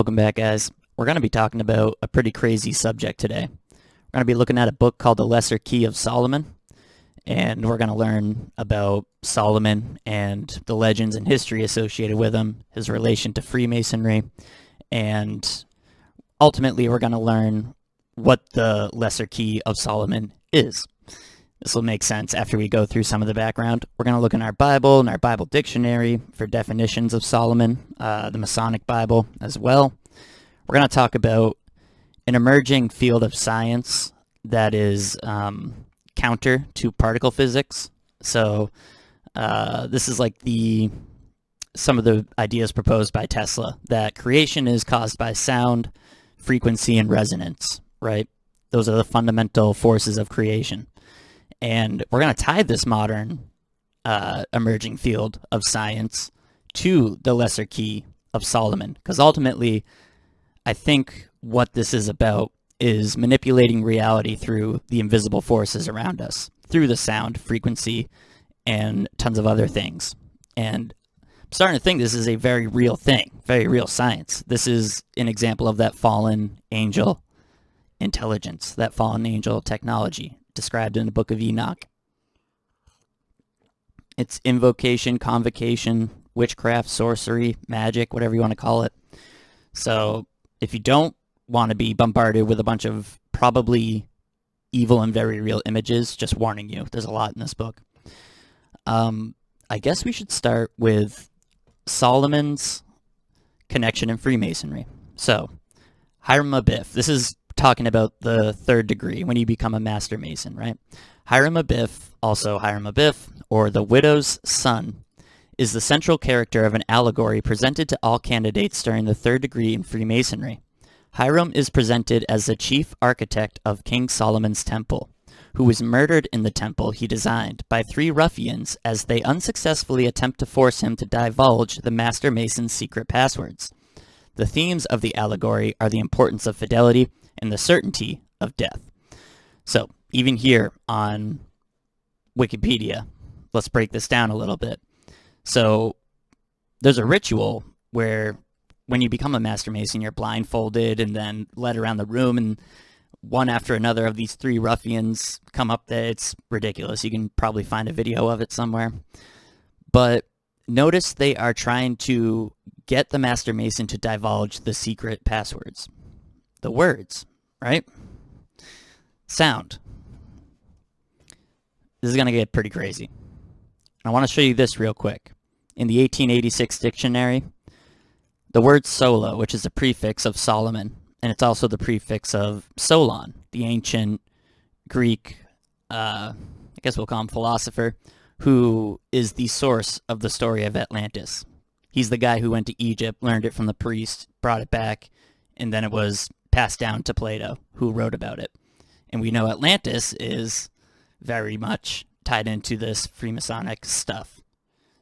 Welcome back, guys. We're going to be talking about a pretty crazy subject today. We're going to be looking at a book called The Lesser Key of Solomon, and we're going to learn about Solomon and the legends and history associated with him, his relation to Freemasonry, and ultimately we're going to learn what the Lesser Key of Solomon is. This will make sense after we go through some of the background. We're going to look in our Bible and our Bible dictionary for definitions of Solomon, the Masonic Bible as well. We're going to talk about an emerging field of science that is counter to particle physics. So this is like some of the ideas proposed by Tesla, that creation is caused by sound, frequency, and resonance, right? Those are the fundamental forces of creation. And we're going to tie this modern emerging field of science to the Lesser Key of Solomon, because ultimately, I think what this is about is manipulating reality through the invisible forces around us, through the sound, frequency, and tons of other things. And I'm starting to think this is a very real thing, very real science. This is an example of that fallen angel intelligence, that fallen angel technology, described in the Book of Enoch. It's invocation, convocation, witchcraft, sorcery, magic, whatever you want to call it. So if you don't want to be bombarded with a bunch of probably evil and very real images, just warning you, there's a lot in this book. I guess we should start with Solomon's connection in Freemasonry. So, Hiram Abiff, this is talking about the third degree, when you become a Master Mason, right? Hiram Abiff, also Hiram Abiff, or the widow's son, is the central character of an allegory presented to all candidates during the third degree in Freemasonry. Hiram is presented as the chief architect of King Solomon's temple, who was murdered in the temple he designed by three ruffians as they unsuccessfully attempt to force him to divulge the Master Mason's secret passwords. The themes of the allegory are the importance of fidelity and the certainty of death. So, even here on Wikipedia, let's break this down a little bit. So, there's a ritual where when you become a Master Mason, you're blindfolded and then led around the room, and one after another of these three ruffians come up there. It's ridiculous. You can probably find a video of it somewhere. But notice they are trying to get the Master Mason to divulge the secret passwords. The words, right? Sound. This is going to get pretty crazy. I want to show you this real quick. In the 1886 dictionary, the word solo, which is a prefix of Solomon, and it's also the prefix of Solon, the ancient Greek, I guess we'll call him philosopher, who is the source of the story of Atlantis. He's the guy who went to Egypt, learned it from the priest, brought it back, and then it was passed down to Plato, who wrote about it. And we know Atlantis is very much tied into this Freemasonic stuff.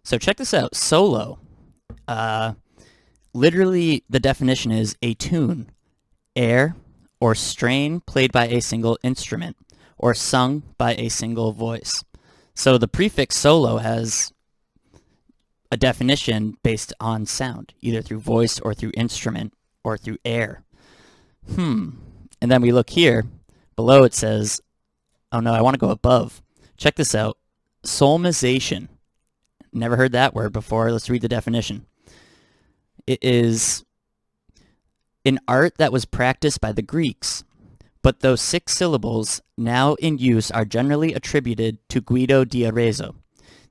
So check this out. Solo. Literally, the definition is a tune, air, or strain played by a single instrument, or sung by a single voice. So the prefix solo has a definition based on sound, either through voice or through instrument or through air. And then we look here. Below it says, oh no, I want to go above. Check this out. Solmization. Never heard that word before. Let's read the definition. It is an art that was practiced by the Greeks, but those 6 syllables now in use are generally attributed to Guido di Arezzo.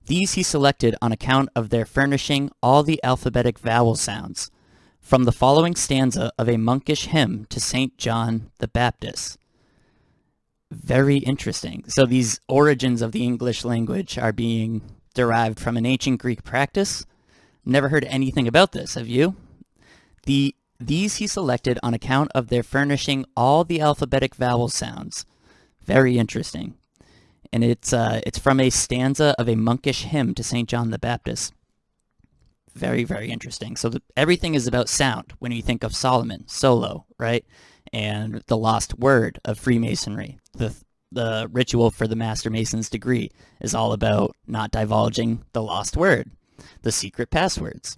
These he selected on account of their furnishing all the alphabetic vowel sounds, from the following stanza of a monkish hymn to St. John the Baptist. Very interesting. So these origins of the English language are being derived from an ancient Greek practice. Never heard anything about this, have you? These he selected on account of their furnishing all the alphabetic vowel sounds. Very interesting. And it's from a stanza of a monkish hymn to St. John the Baptist. Very, very interesting. So everything is about sound when you think of Solomon, solo, right? And the lost word of Freemasonry. The ritual for the Master Mason's degree is all about not divulging the lost word, the secret passwords.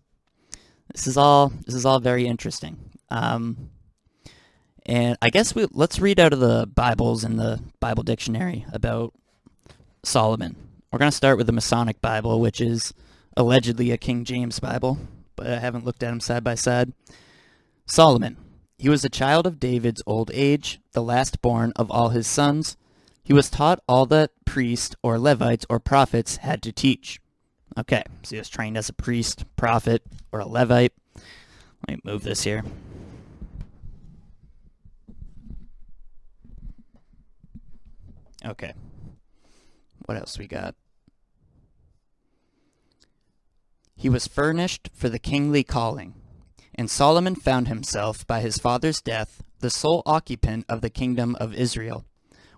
This is all very interesting. And I guess let's read out of the Bibles in the Bible dictionary about Solomon. We're going to start with the Masonic Bible, which is allegedly a King James Bible, but I haven't looked at them side by side. Solomon. He was a child of David's old age, the last born of all his sons. He was taught all that priests or Levites or prophets had to teach. Okay, so he was trained as a priest, prophet, or a Levite. Let me move this here. Okay. What else we got? He was furnished for the kingly calling, and Solomon found himself, by his father's death, the sole occupant of the kingdom of Israel,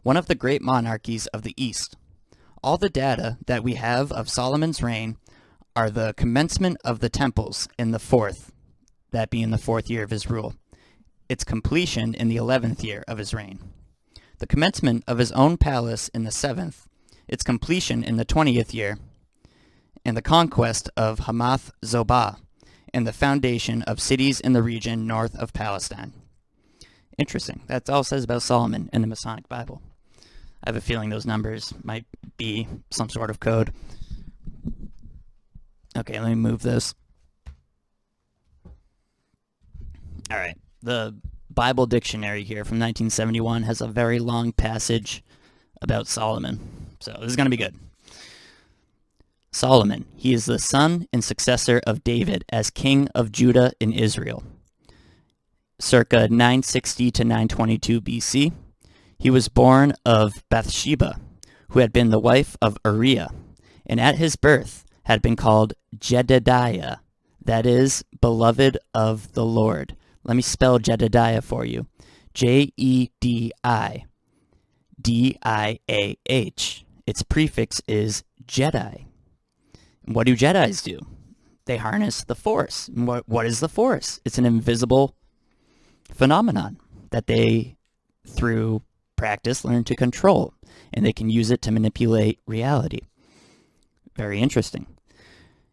one of the great monarchies of the East. All the data that we have of Solomon's reign are the commencement of the temples in the fourth, that being the 4th year of his rule, its completion in the 11th year of his reign, the commencement of his own palace in the 7th, its completion in the 20th year, and the conquest of Hamath Zobah, and the foundation of cities in the region north of Palestine. Interesting. That's all it says about Solomon in the Masonic Bible. I have a feeling those numbers might be some sort of code. Okay, let me move this. All right. The Bible dictionary here from 1971 has a very long passage about Solomon. So this is going to be good. Solomon. He is the son and successor of David as king of Judah and Israel, circa 960 to 922 BC. He was born of Bathsheba, who had been the wife of Uriah, and at his birth had been called Jedediah, that is, beloved of the Lord. Let me spell Jedediah for you. Jedidiah. Its prefix is Jedi. And what do Jedis do? They harness the Force. And what is the Force? It's an invisible phenomenon that they, through practice, learn to control, and they can use it to manipulate reality. Very interesting.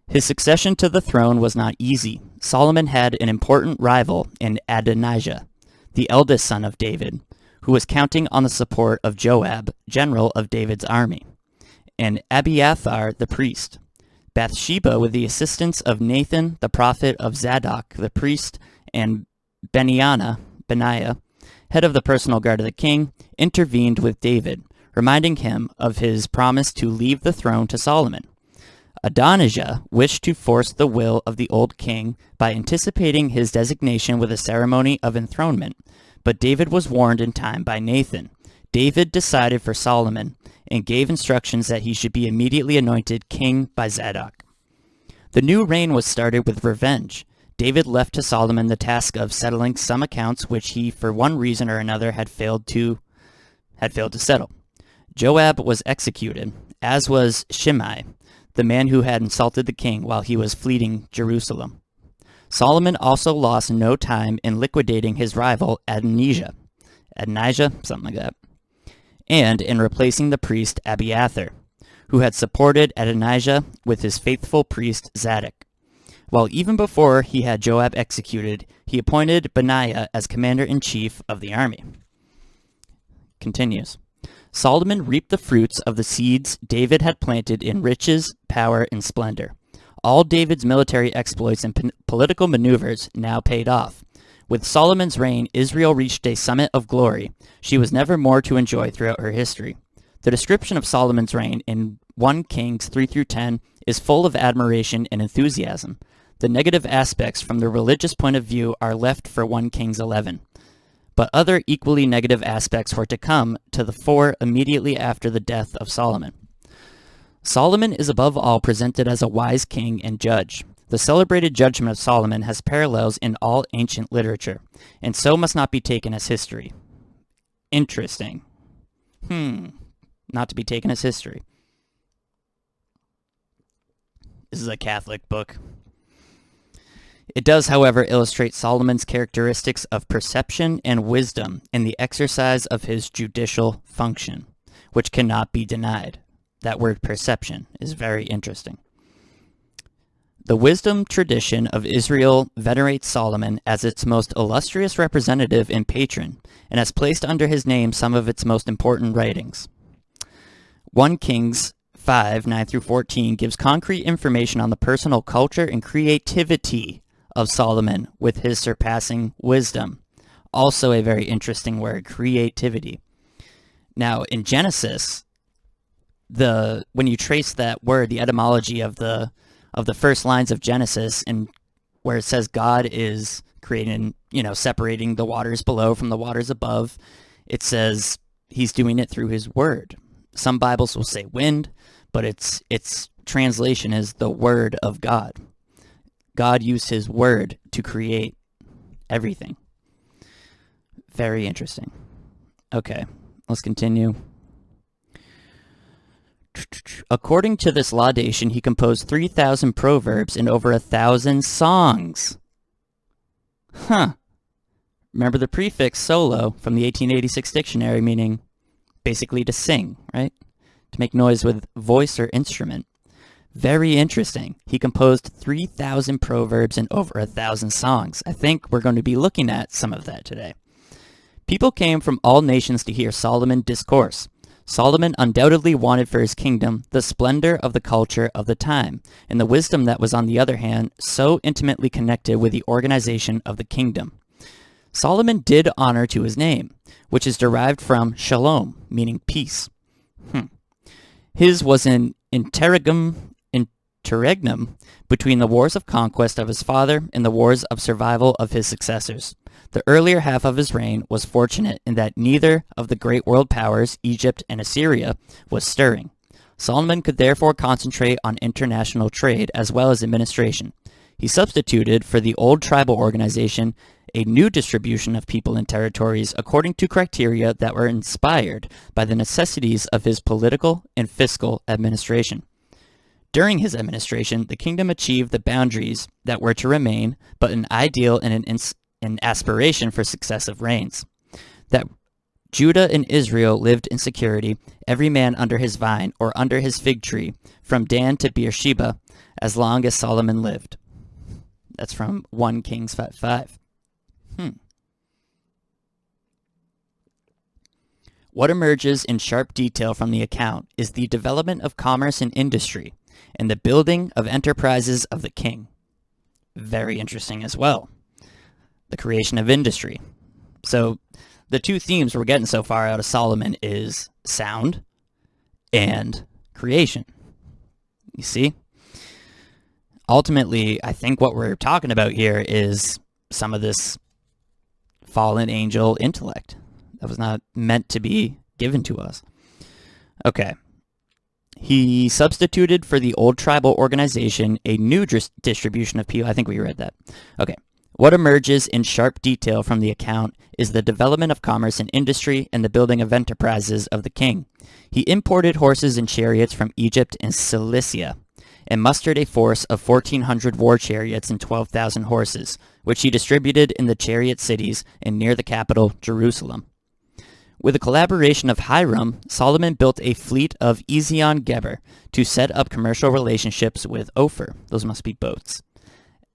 His succession to the throne was not easy. Solomon had an important rival in Adonijah, the eldest son of David, who was counting on the support of Joab, general of David's army, and Abiathar the priest. Bathsheba, with the assistance of Nathan the prophet, of Zadok the priest, and Benaiah, head of the personal guard of the king, intervened with David, reminding him of his promise to leave the throne to Solomon. Adonijah wished to force the will of the old king by anticipating his designation with a ceremony of enthronement, but David was warned in time by Nathan. David decided for Solomon and gave instructions that he should be immediately anointed king by Zadok. The new reign was started with revenge. David left to Solomon the task of settling some accounts which he, for one reason or another, had failed to settle. Joab was executed, as was Shimei, the man who had insulted the king while he was fleeing Jerusalem. Solomon also lost no time in liquidating his rival Adonijah, something like that, and in replacing the priest Abiathar, who had supported Adonijah with his faithful priest Zadok. While even before he had Joab executed, he appointed Benaiah as commander-in-chief of the army. Continues. Solomon reaped the fruits of the seeds David had planted in riches, power, and splendor. All David's military exploits and political maneuvers now paid off. With Solomon's reign, Israel reached a summit of glory she was never more to enjoy throughout her history. The description of Solomon's reign in 1 Kings 3-10 is full of admiration and enthusiasm. The negative aspects from the religious point of view are left for 1 Kings 11. But other equally negative aspects were to come to the fore immediately after the death of Solomon. Solomon is above all presented as a wise king and judge. The celebrated judgment of Solomon has parallels in all ancient literature, and so must not be taken as history. Interesting. Not to be taken as history. This is a Catholic book. It does, however, illustrate Solomon's characteristics of perception and wisdom in the exercise of his judicial function, which cannot be denied. That word perception is very interesting. The wisdom tradition of Israel venerates Solomon as its most illustrious representative and patron, and has placed under his name some of its most important writings. 1 Kings 5, 9 through 14 gives concrete information on the personal culture and creativity of Solomon with his surpassing wisdom. Also a very interesting word, creativity. Now, in Genesis, when you trace that word, the etymology of the first lines of Genesis, and where it says God is creating, separating the waters below from the waters above, it says he's doing it through his word. Some Bibles will say wind, but its translation is the word of God. God used his word to create everything. Very interesting. Okay, let's continue. According to this laudation, he composed 3,000 proverbs and over 1,000 songs. Remember the prefix solo from the 1886 dictionary, meaning basically to sing, right? To make noise with voice or instrument. Very interesting. He composed 3,000 proverbs and over 1,000 songs. I think we're going to be looking at some of that today. People came from all nations to hear Solomon discourse. Solomon undoubtedly wanted for his kingdom the splendor of the culture of the time, and the wisdom that was, on the other hand, so intimately connected with the organization of the kingdom. Solomon did honor to his name, which is derived from shalom, meaning peace. His was an interregnum between the wars of conquest of his father and the wars of survival of his successors. The earlier half of his reign was fortunate in that neither of the great world powers, Egypt and Assyria, was stirring. Solomon could therefore concentrate on international trade as well as administration. He substituted for the old tribal organization a new distribution of people and territories according to criteria that were inspired by the necessities of his political and fiscal administration. During his administration, the kingdom achieved the boundaries that were to remain, but an ideal and an aspiration for successive reigns. That Judah and Israel lived in security, every man under his vine or under his fig tree, from Dan to Beersheba, as long as Solomon lived. That's from 1 Kings 5:5. What emerges in sharp detail from the account is the development of commerce and industry, and the building of enterprises of the king. Very interesting as well. The creation of industry. So the two themes we're getting so far out of Solomon is sound and creation. You see? Ultimately, I think what we're talking about here is some of this fallen angel intellect that was not meant to be given to us. Okay. He substituted for the old tribal organization a new distribution of people. I think we read that. Okay. What emerges in sharp detail from the account is the development of commerce and industry and the building of enterprises of the king. He imported horses and chariots from Egypt and Cilicia, and mustered a force of 1,400 war chariots and 12,000 horses, which he distributed in the chariot cities and near the capital, Jerusalem. With the collaboration of Hiram, Solomon built a fleet of Ezion-Geber to set up commercial relationships with Ophir. Those must be boats.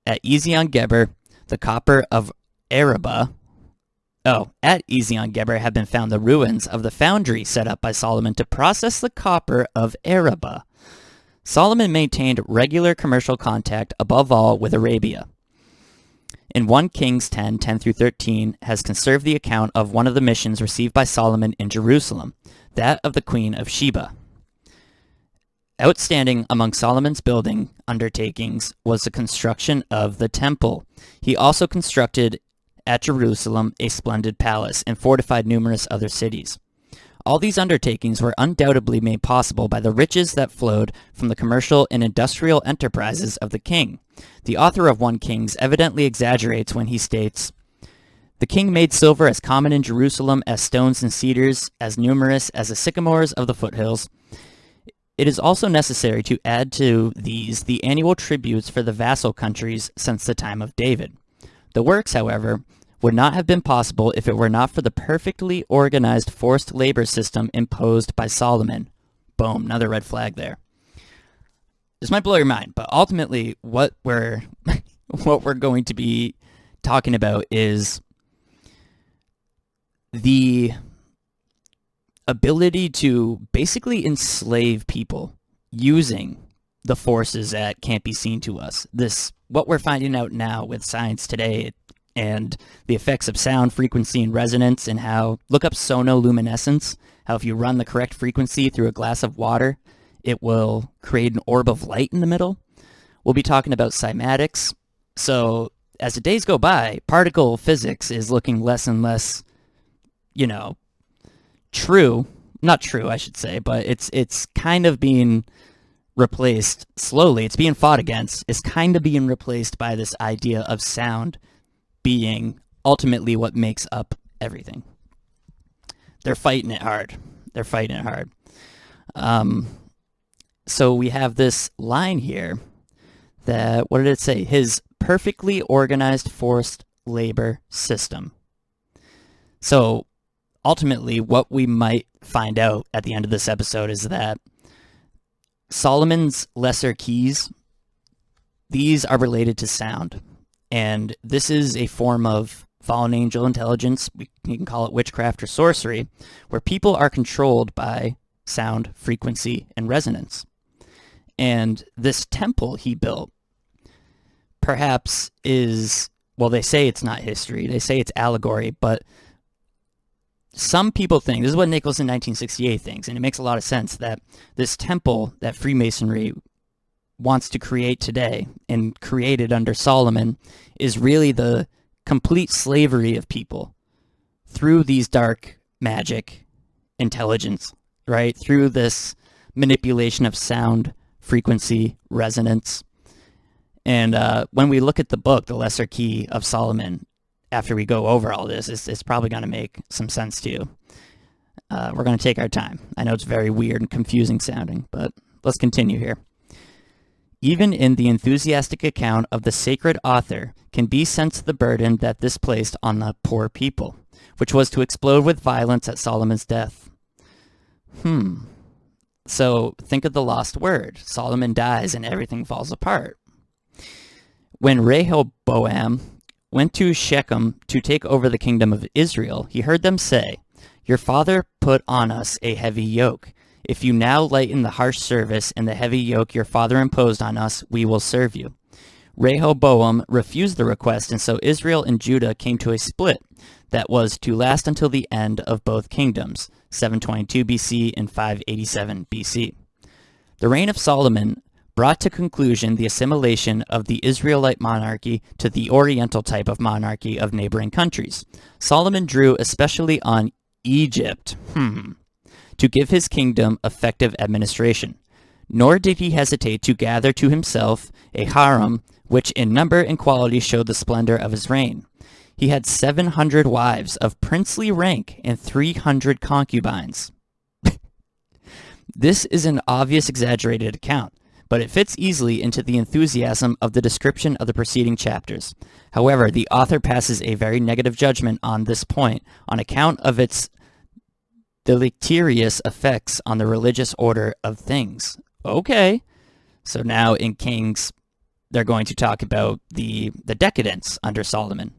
At Ezion-Geber, the copper of Arabah. At Ezion-Geber have been found the ruins of the foundry set up by Solomon to process the copper of Arabah. Solomon maintained regular commercial contact, above all, with Arabia. In 1 Kings 10, 10 through 13, has conserved the account of one of the missions received by Solomon in Jerusalem, that of the Queen of Sheba. Outstanding among Solomon's building undertakings was the construction of the temple. He also constructed at Jerusalem a splendid palace and fortified numerous other cities. All these undertakings were undoubtedly made possible by the riches that flowed from the commercial and industrial enterprises of the king. The author of 1 Kings evidently exaggerates when he states, "The king made silver as common in Jerusalem as stones and cedars, as numerous as the sycamores of the foothills. It is also necessary to add to these the annual tributes for the vassal countries since the time of David. The works, however, would not have been possible if it were not for the perfectly organized forced labor system imposed by Solomon." Boom, another red flag there. this might blow your mind, but ultimately what we're what we're going to be talking about is the ability to basically enslave people using the forces that can't be seen to us. This, what we're finding out now with science today, and the effects of sound, frequency, and resonance, and how, look up sonoluminescence, how if you run the correct frequency through a glass of water, it will create an orb of light in the middle. We'll be talking about cymatics. So as the days go by, particle physics is looking less and less, true. Not true, I should say, but it's kind of being replaced slowly. It's being fought against. It's kind of being replaced by this idea of sound being ultimately what makes up everything. They're fighting it hard. So we have this line here that, what did it say? His perfectly organized forced labor system. So ultimately, what we might find out at the end of this episode is that Solomon's lesser keys, these are related to sound. And this is a form of fallen angel intelligence, you can call it witchcraft or sorcery, where people are controlled by sound, frequency, and resonance. And this temple he built perhaps is, well, they say it's not history, they say it's allegory, but some people think, this is what Nicholas in 1968 thinks, and it makes a lot of sense, that this temple that Freemasonry wants to create today and created under Solomon is really the complete slavery of people through these dark magic intelligence, right? Through this manipulation of sound, frequency, resonance. And when we look at the book, The Lesser Key of Solomon, after we go over all this, it's probably going to make some sense to you. We're going to take our time. I know it's very weird and confusing sounding, but let's continue here. Even in the enthusiastic account of the sacred author can be sensed the burden that this placed on the poor people, which was to explode with violence at Solomon's death. So think of the lost word. Solomon dies and everything falls apart. When Rehoboam went to Shechem to take over the kingdom of Israel, he heard them say, "Your father put on us a heavy yoke. If you now lighten the harsh service and the heavy yoke your father imposed on us, we will serve you." Rehoboam refused the request, and so Israel and Judah came to a split that was to last until the end of both kingdoms, 722 BC and 587 BC. The reign of Solomon brought to conclusion the assimilation of the Israelite monarchy to the Oriental type of monarchy of neighboring countries. Solomon drew especially on Egypt to give his kingdom effective administration. Nor did he hesitate to gather to himself a harem which in number and quality showed the splendor of his reign. He had 700 wives of princely rank and 300 concubines. This is an obvious exaggerated account, but it fits easily into the enthusiasm of the description of the preceding chapters. However, the author passes a very negative judgment on this point on account of its deleterious effects on the religious order of things. Okay, so now in Kings, they're going to talk about the decadence under Solomon.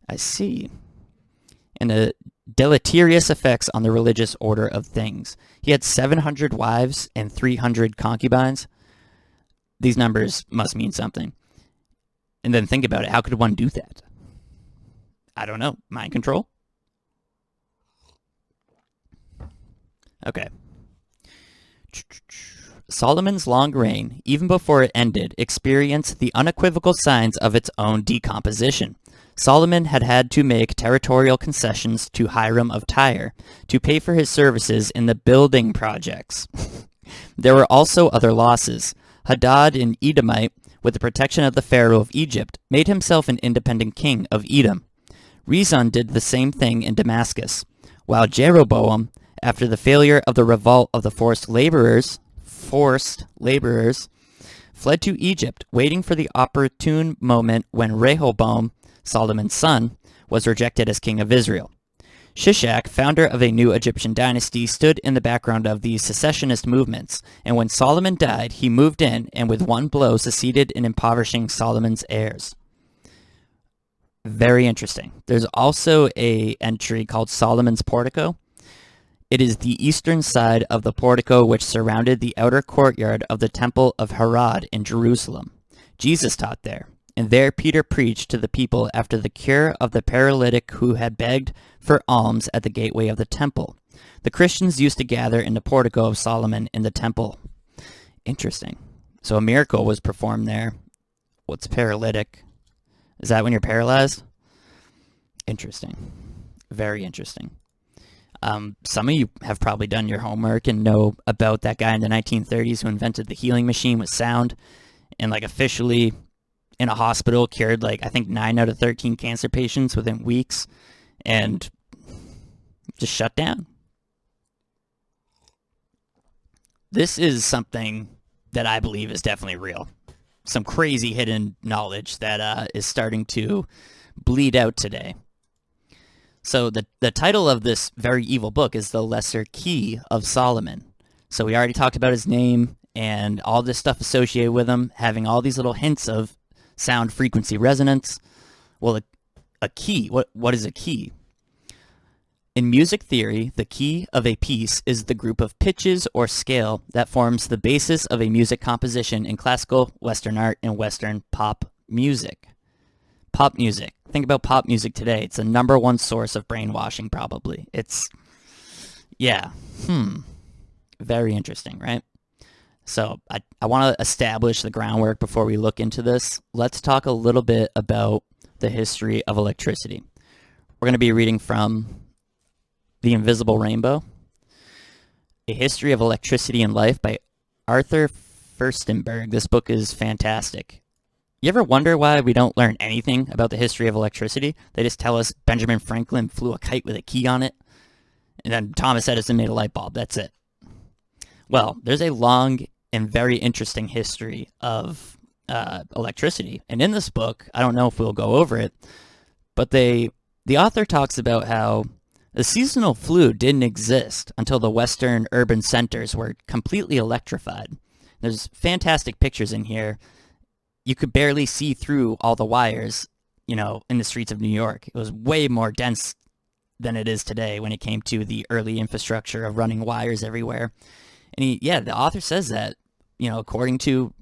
I see. And the deleterious effects on the religious order of things. He had 700 wives and 300 concubines. These numbers must mean something. And then think about it. How could one do that? I don't know. Mind control? Okay. Solomon's long reign, even before it ended, experienced the unequivocal signs of its own decomposition. Solomon had had to make territorial concessions to Hiram of Tyre to pay for his services in the building projects. There were also other losses. Hadad, an Edomite, with the protection of the Pharaoh of Egypt, made himself an independent king of Edom. Rezon did the same thing in Damascus, while Jeroboam, after the failure of the revolt of the forced laborers, fled to Egypt, waiting for the opportune moment when Rehoboam, Solomon's son, was rejected as king of Israel. Shishak, founder of a new Egyptian dynasty, stood in the background of the secessionist movements, and when Solomon died, he moved in and with one blow succeeded in impoverishing Solomon's heirs. Very interesting. There's also a entry called Solomon's Portico. It is the eastern side of the portico which surrounded the outer courtyard of the Temple of Herod in Jerusalem. Jesus taught there, and there Peter preached to the people after the cure of the paralytic who had begged for alms at the gateway of the temple. The Christians used to gather in the portico of Solomon in the temple. Interesting. So a miracle was performed there. What's paralytic? Is that when you're paralyzed? Interesting. Very interesting. Some of you have probably done your homework and know about that guy in the 1930s who invented the healing machine with sound and like officially in a hospital cured like I think 9 out of 13 cancer patients within weeks and just shut down. This is something that I believe is definitely real. Some crazy hidden knowledge that is starting to bleed out today. So the title of this very evil book is The Lesser Key of Solomon. So we already talked about his name and all this stuff associated with him, having all these little hints of sound frequency resonance. Well, a key, what is a key? In music theory, the key of a piece is the group of pitches or scale that forms the basis of a music composition in classical, Western art, and Western pop music. Pop music. Think about pop music today. It's the #1 source of brainwashing, probably. It's, yeah, very interesting, right? So I want to establish the groundwork before we look into this. Let's talk a little bit about the history of electricity. We're going to be reading from The Invisible Rainbow, A History of Electricity and Life by Arthur Furstenberg. This book is fantastic. You ever wonder why we don't learn anything about the history of electricity? They just tell us Benjamin Franklin flew a kite with a key on it, and then Thomas Edison made a light bulb. That's it. Well, there's a long and very interesting history of electricity. And in this book, I don't know if we'll go over it, but the author talks about how the seasonal flu didn't exist until the Western urban centers were completely electrified. There's fantastic pictures in here. You could barely see through all the wires, in the streets of New York. It was way more dense than it is today when it came to the early infrastructure of running wires everywhere. And the author says that, according to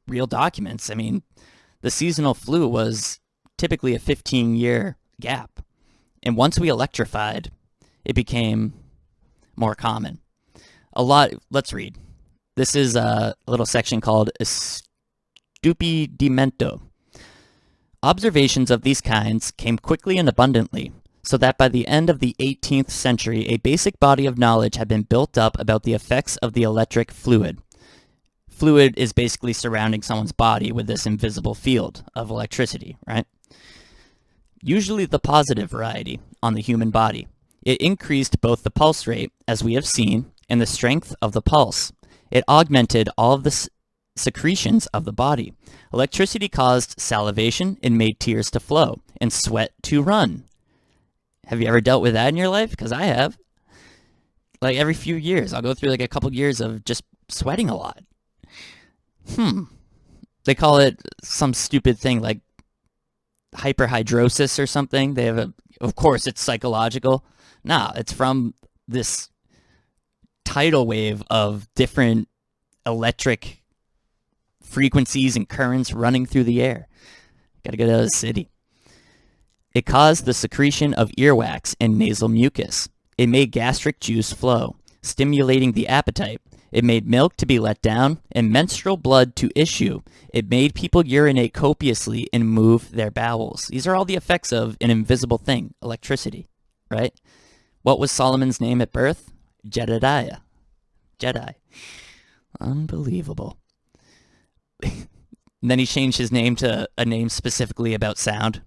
real documents, the seasonal flu was typically a 15-year gap. And once we electrified, it became more common. Let's read. This is a little section called Stupidimento. Observations of these kinds came quickly and abundantly, so that by the end of the 18th century, a basic body of knowledge had been built up about the effects of the electric fluid. Fluid is basically surrounding someone's body with this invisible field of electricity, right? Usually the positive variety on the human body. It increased both the pulse rate, as we have seen, and the strength of the pulse. It augmented all of the secretions of the body. Electricity caused salivation and made tears to flow, and sweat to run. Have you ever dealt with that in your life? Because I have. Like every few years, I'll go through like a couple years of just sweating a lot. They call it some stupid thing like hyperhidrosis or something. Of course, it's psychological. Nah, it's from this tidal wave of different electric frequencies and currents running through the air. Gotta get out of the city. It caused the secretion of earwax and nasal mucus. It made gastric juice flow, stimulating the appetite. It made milk to be let down and menstrual blood to issue. It made people urinate copiously and move their bowels. These are all the effects of an invisible thing, electricity, right? What was Solomon's name at birth? Jedediah. Jedi. Unbelievable. Then he changed his name to a name specifically about sound.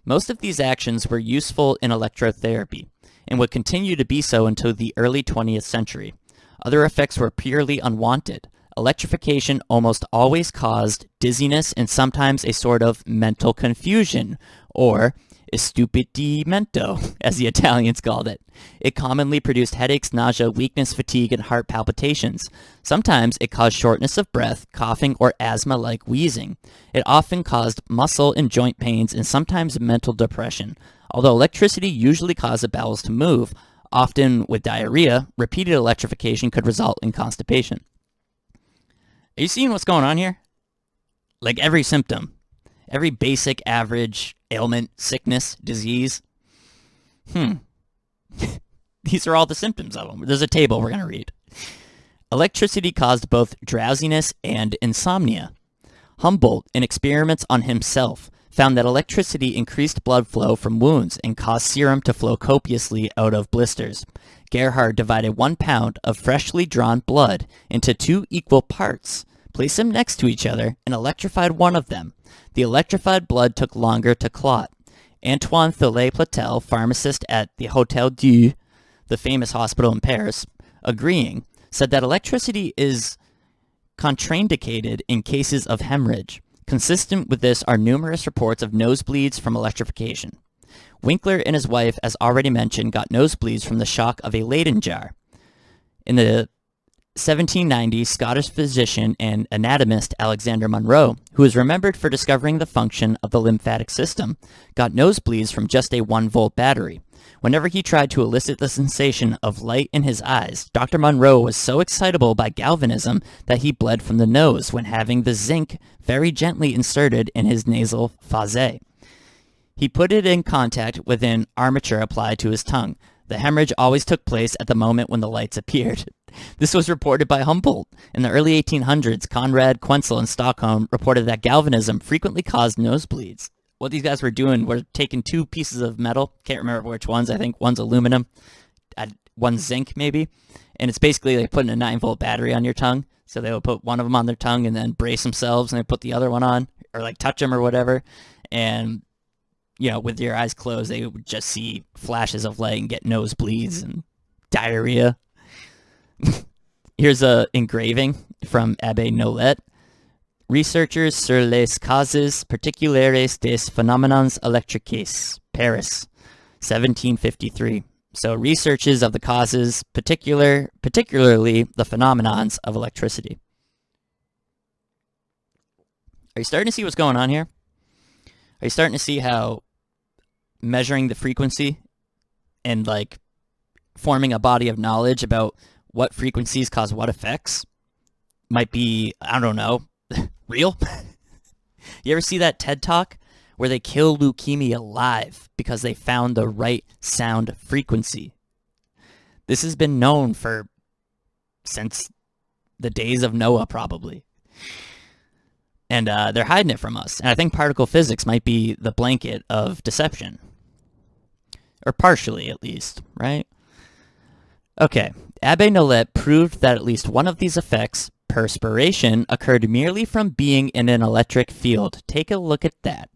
Most of these actions were useful in electrotherapy and would continue to be so until the early 20th century. Other effects were purely unwanted. Electrification almost always caused dizziness and sometimes a sort of mental confusion, or estupidimento, as the Italians called it. It commonly produced headaches, nausea, weakness, fatigue, and heart palpitations. Sometimes it caused shortness of breath, coughing, or asthma-like wheezing. It often caused muscle and joint pains and sometimes mental depression. Although electricity usually caused the bowels to move, often with diarrhea, repeated electrification could result in constipation. Are you seeing what's going on here? Like every symptom, every basic average ailment, sickness, disease. These are all the symptoms of them. There's a table we're going to read. Electricity caused both drowsiness and insomnia. Humboldt, in experiments on himself, found that electricity increased blood flow from wounds and caused serum to flow copiously out of blisters. Gerhard divided 1 pound of freshly drawn blood into 2 equal parts, placed them next to each other, and electrified one of them. The electrified blood took longer to clot. Antoine Thilet-Platel, pharmacist at the Hôtel Dieu, the famous hospital in Paris, agreeing, said that electricity is contraindicated in cases of hemorrhage. Consistent with this are numerous reports of nosebleeds from electrification. Winkler and his wife, as already mentioned, got nosebleeds from the shock of a Leyden jar. In the 1790s, Scottish physician and anatomist Alexander Monro, who is remembered for discovering the function of the lymphatic system, got nosebleeds from just a 1-volt battery. Whenever he tried to elicit the sensation of light in his eyes, Dr. Monro was so excitable by galvanism that he bled from the nose when having the zinc very gently inserted in his nasal fosse. He put it in contact with an armature applied to his tongue. The hemorrhage always took place at the moment when the lights appeared. This was reported by Humboldt. In the early 1800s, Conrad Quenzel in Stockholm reported that galvanism frequently caused nosebleeds. What these guys were doing were taking 2 pieces of metal, can't remember which ones, I think one's aluminum, one's zinc maybe, and it's basically like putting a 9-volt battery on your tongue. So they would put one of them on their tongue and then brace themselves and then put the other one on, or like touch them or whatever, and you know, with your eyes closed, they would just see flashes of light and get nosebleeds and diarrhea. Here's a engraving from Abbé Nollet. Researchers sur les causes particulières des phénomènes électriques, Paris, 1753. So researches of the causes, particularly the phenomenons of electricity. Are you starting to see what's going on here? Are you starting to see how measuring the frequency and like forming a body of knowledge about what frequencies cause what effects might be, I don't know, real? You ever see that TED Talk where they kill leukemia live because they found the right sound frequency? This has been known since the days of Noah, probably. And they're hiding it from us. And I think particle physics might be the blanket of deception. Or partially, at least, right? Okay, Abbé Nollet proved that at least one of these effects, perspiration, occurred merely from being in an electric field. Take a look at that.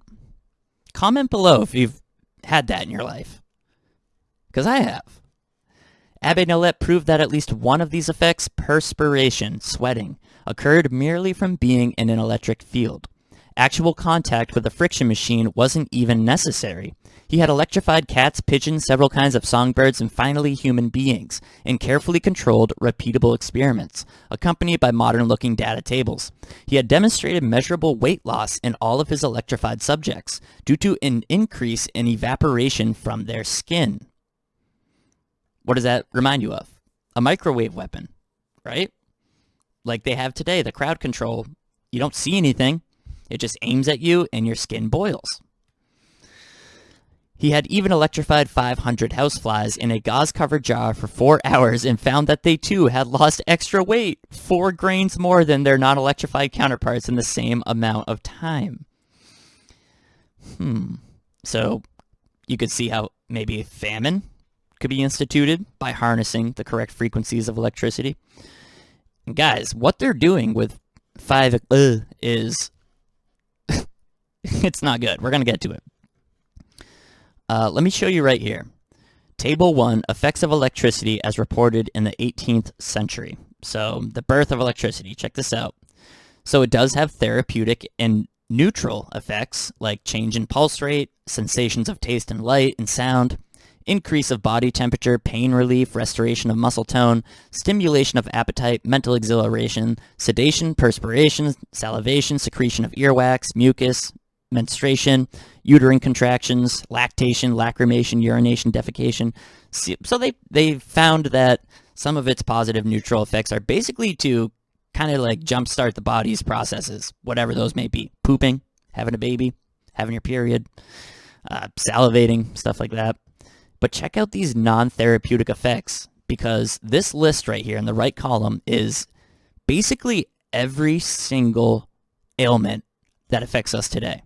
Comment below if you've had that in your life. Because I have. Abbé Nollet proved that at least one of these effects, perspiration, sweating, occurred merely from being in an electric field. Actual contact with a friction machine wasn't even necessary. He had electrified cats, pigeons, several kinds of songbirds, and finally human beings, in carefully controlled, repeatable experiments, accompanied by modern-looking data tables. He had demonstrated measurable weight loss in all of his electrified subjects, due to an increase in evaporation from their skin. What does that remind you of? A microwave weapon, right? Like they have today, the crowd control. You don't see anything. It just aims at you and your skin boils. He had even electrified 500 houseflies in a gauze-covered jar for 4 hours and found that they too had lost extra weight, 4 grains more than their non-electrified counterparts in the same amount of time. So you could see how maybe famine could be instituted by harnessing the correct frequencies of electricity. And guys, what they're doing with 5 is it's not good. We're going to get to it. Let me show you right here. Table 1, effects of electricity as reported in the 18th century. So the birth of electricity. Check this out. So it does have therapeutic and neutral effects like change in pulse rate, sensations of taste and light and sound, increase of body temperature, pain relief, restoration of muscle tone, stimulation of appetite, mental exhilaration, sedation, perspiration, salivation, secretion of earwax, mucus, menstruation, uterine contractions, lactation, lacrimation, urination, defecation. So they found that some of its positive neutral effects are basically to kind of like jumpstart the body's processes, whatever those may be. Pooping, having a baby, having your period, salivating, stuff like that. But check out these non-therapeutic effects, because this list right here in the right column is basically every single ailment that affects us today.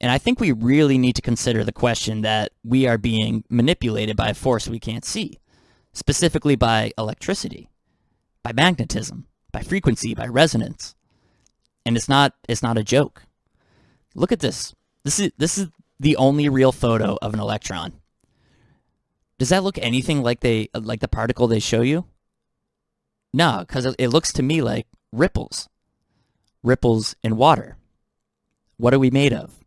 And I think we really need to consider the question that we are being manipulated by a force we can't see, specifically by electricity, by magnetism, by frequency, by resonance. And it's not a joke. Look at this. This is the only real photo of an electron. Does that look anything like the particle they show you? No, because it looks to me like ripples. Ripples in water. What are we made of?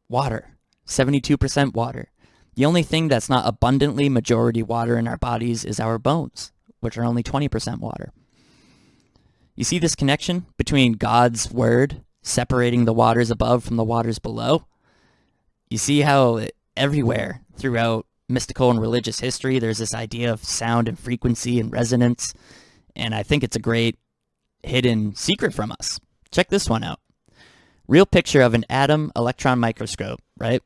Water. 72% water. The only thing that's not abundantly majority water in our bodies is our bones, which are only 20% water. You see this connection between God's word separating the waters above from the waters below? You see how everywhere throughout mystical and religious history there's this idea of sound and frequency and resonance, and I think it's a great hidden secret from us. Check this one out. Real picture of an atom electron microscope, right?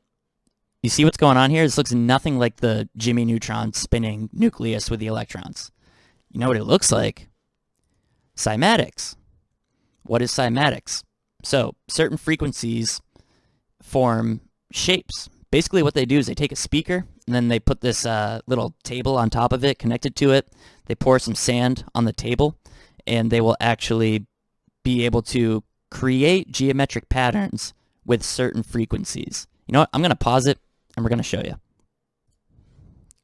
You see what's going on here? This looks nothing like the Jimmy Neutron spinning nucleus with the electrons. You know what it looks like? Cymatics. What is cymatics? So, certain frequencies form shapes. Basically what they do is they take a speaker, and then they put this little table on top of it, connected to it. They pour some sand on the table, and they will actually be able to create geometric patterns with certain frequencies. You know what? I'm going to pause it, and we're going to show you.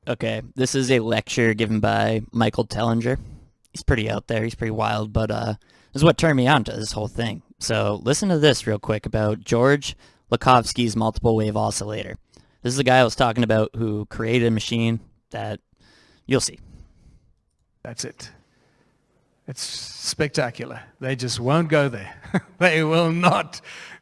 Okay, this is a lecture given by Michael Tellinger. He's pretty out there. He's pretty wild, but this is what turned me on to this whole thing. So listen to this real quick about George Lakhovsky's multiple wave oscillator. This is the guy I was talking about who created a machine that you'll see. That's it. It's spectacular. They just won't go there. They will not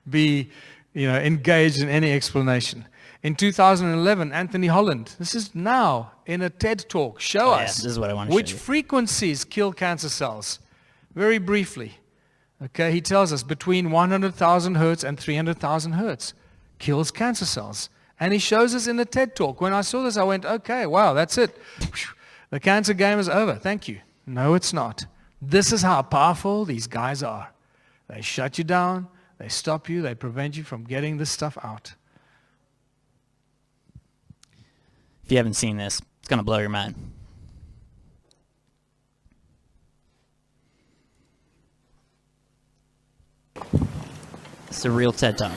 be, engaged in any explanation. In 2011, Anthony Holland, this is now in a TED Talk, show us this is what I want to which show you. frequencies kill cancer cells. Very briefly. Okay, he tells us between 100,000 hertz and 300,000 hertz kills cancer cells. And he shows us in the TED Talk. When I saw this, I went, okay, wow, that's it. The cancer game is over. Thank you. No, it's not. This is how powerful these guys are. They shut you down. They stop you. They prevent you from getting this stuff out. If you haven't seen this, it's going to blow your mind. It's a real TED Talk.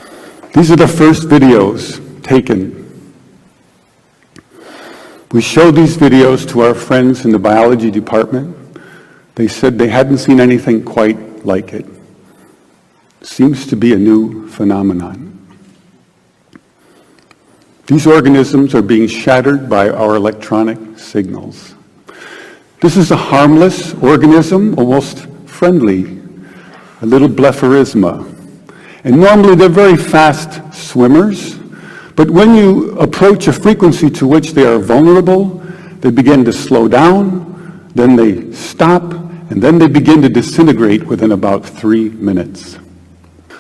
These are the first videos taken. We showed these videos to our friends in the biology department. They said they hadn't seen anything quite like it. Seems to be a new phenomenon. These organisms are being shattered by our electronic signals. This is a harmless organism, almost friendly, a little blepharisma. And normally they're very fast swimmers, but when you approach a frequency to which they are vulnerable, they begin to slow down, then they stop, and then they begin to disintegrate within about 3 minutes.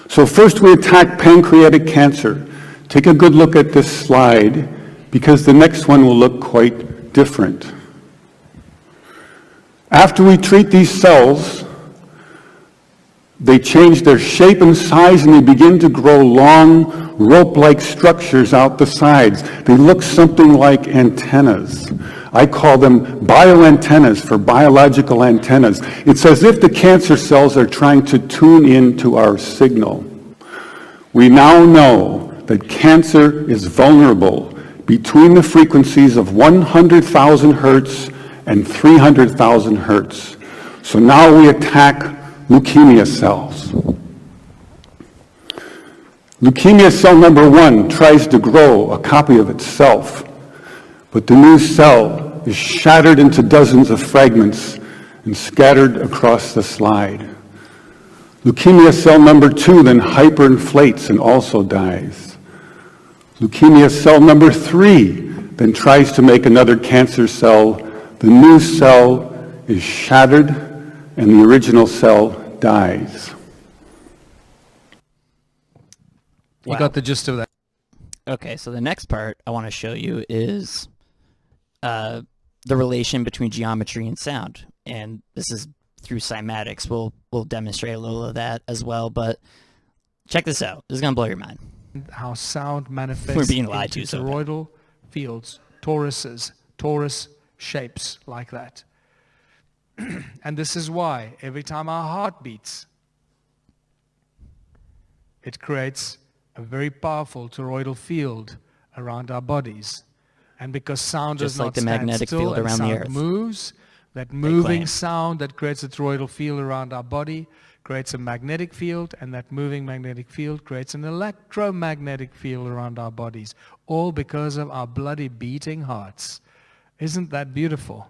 So first we attack pancreatic cancer. Take a good look at this slide, because the next one will look quite different. After we treat these cells, they change their shape and size, and they begin to grow long, rope-like structures out the sides. They look something like antennas. I call them bioantennas for biological antennas. It's as if the cancer cells are trying to tune into our signal. We now know that cancer is vulnerable between the frequencies of 100,000 hertz and 300,000 hertz. So now we attack leukemia cells. Leukemia cell number 1 tries to grow a copy of itself, but the new cell is shattered into dozens of fragments and scattered across the slide. Leukemia cell number 2 then hyperinflates and also dies. Leukemia cell number 3 then tries to make another cancer cell. The new cell is shattered and the original cell dies. You got the gist of that. Okay, so the next part I want to show you is the relation between geometry and sound. And this is through cymatics. We'll demonstrate a little of that as well, but check this out. This is going to blow your mind. How sound manifests We're being lied into to so bad. toroidal fields, toruses, torus shapes like that. And this is why every time our heart beats, it creates a very powerful toroidal field around our bodies. And because sound Just does like not the stand magnetic still field and around the sound Earth. moves, that claim. moving sound that creates a toroidal field around our body creates a magnetic field, and that moving magnetic field creates an electromagnetic field around our bodies, all because of our bloody beating hearts. Isn't that beautiful?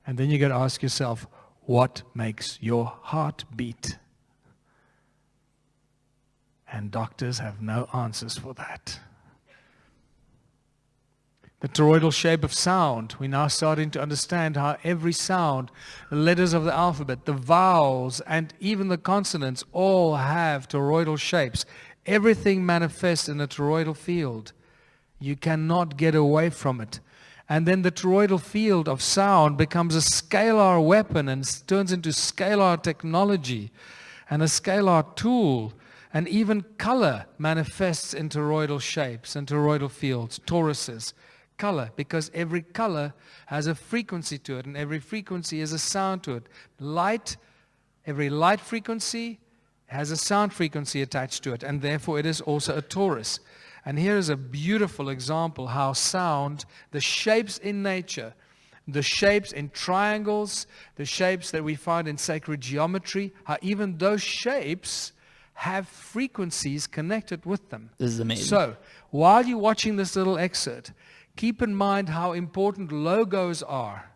And then you got to ask yourself, what makes your heart beat? And doctors have no answers for that. The toroidal shape of sound. We're now starting to understand how every sound, the letters of the alphabet, the vowels, and even the consonants all have toroidal shapes. Everything manifests in a toroidal field. You cannot get away from it. And then the toroidal field of sound becomes a scalar weapon and turns into scalar technology and a scalar tool. And even color manifests in toroidal shapes and toroidal fields, toruses. Color, because every color has a frequency to it, and every frequency has a sound to it. Light, every light frequency has a sound frequency attached to it, and therefore it is also a torus. And here is a beautiful example how sound, the shapes in nature, the shapes in triangles, the shapes that we find in sacred geometry, how even those shapes have frequencies connected with them. This is amazing. So, while you're watching this little excerpt, keep in mind how important logos are,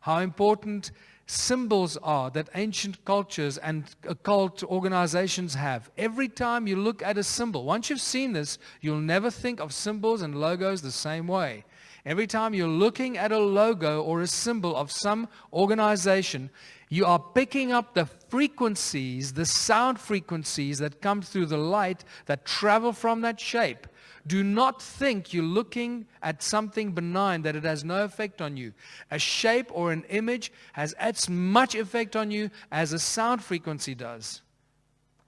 how important symbols are that ancient cultures and occult organizations have. Every time you look at a symbol, once you've seen this, you'll never think of symbols and logos the same way. Every time you're looking at a logo or a symbol of some organization, you are picking up the frequencies, the sound frequencies that come through the light that travel from that shape. Do not think you're looking at something benign, that it has no effect on you. A shape or an image has as much effect on you as a sound frequency does.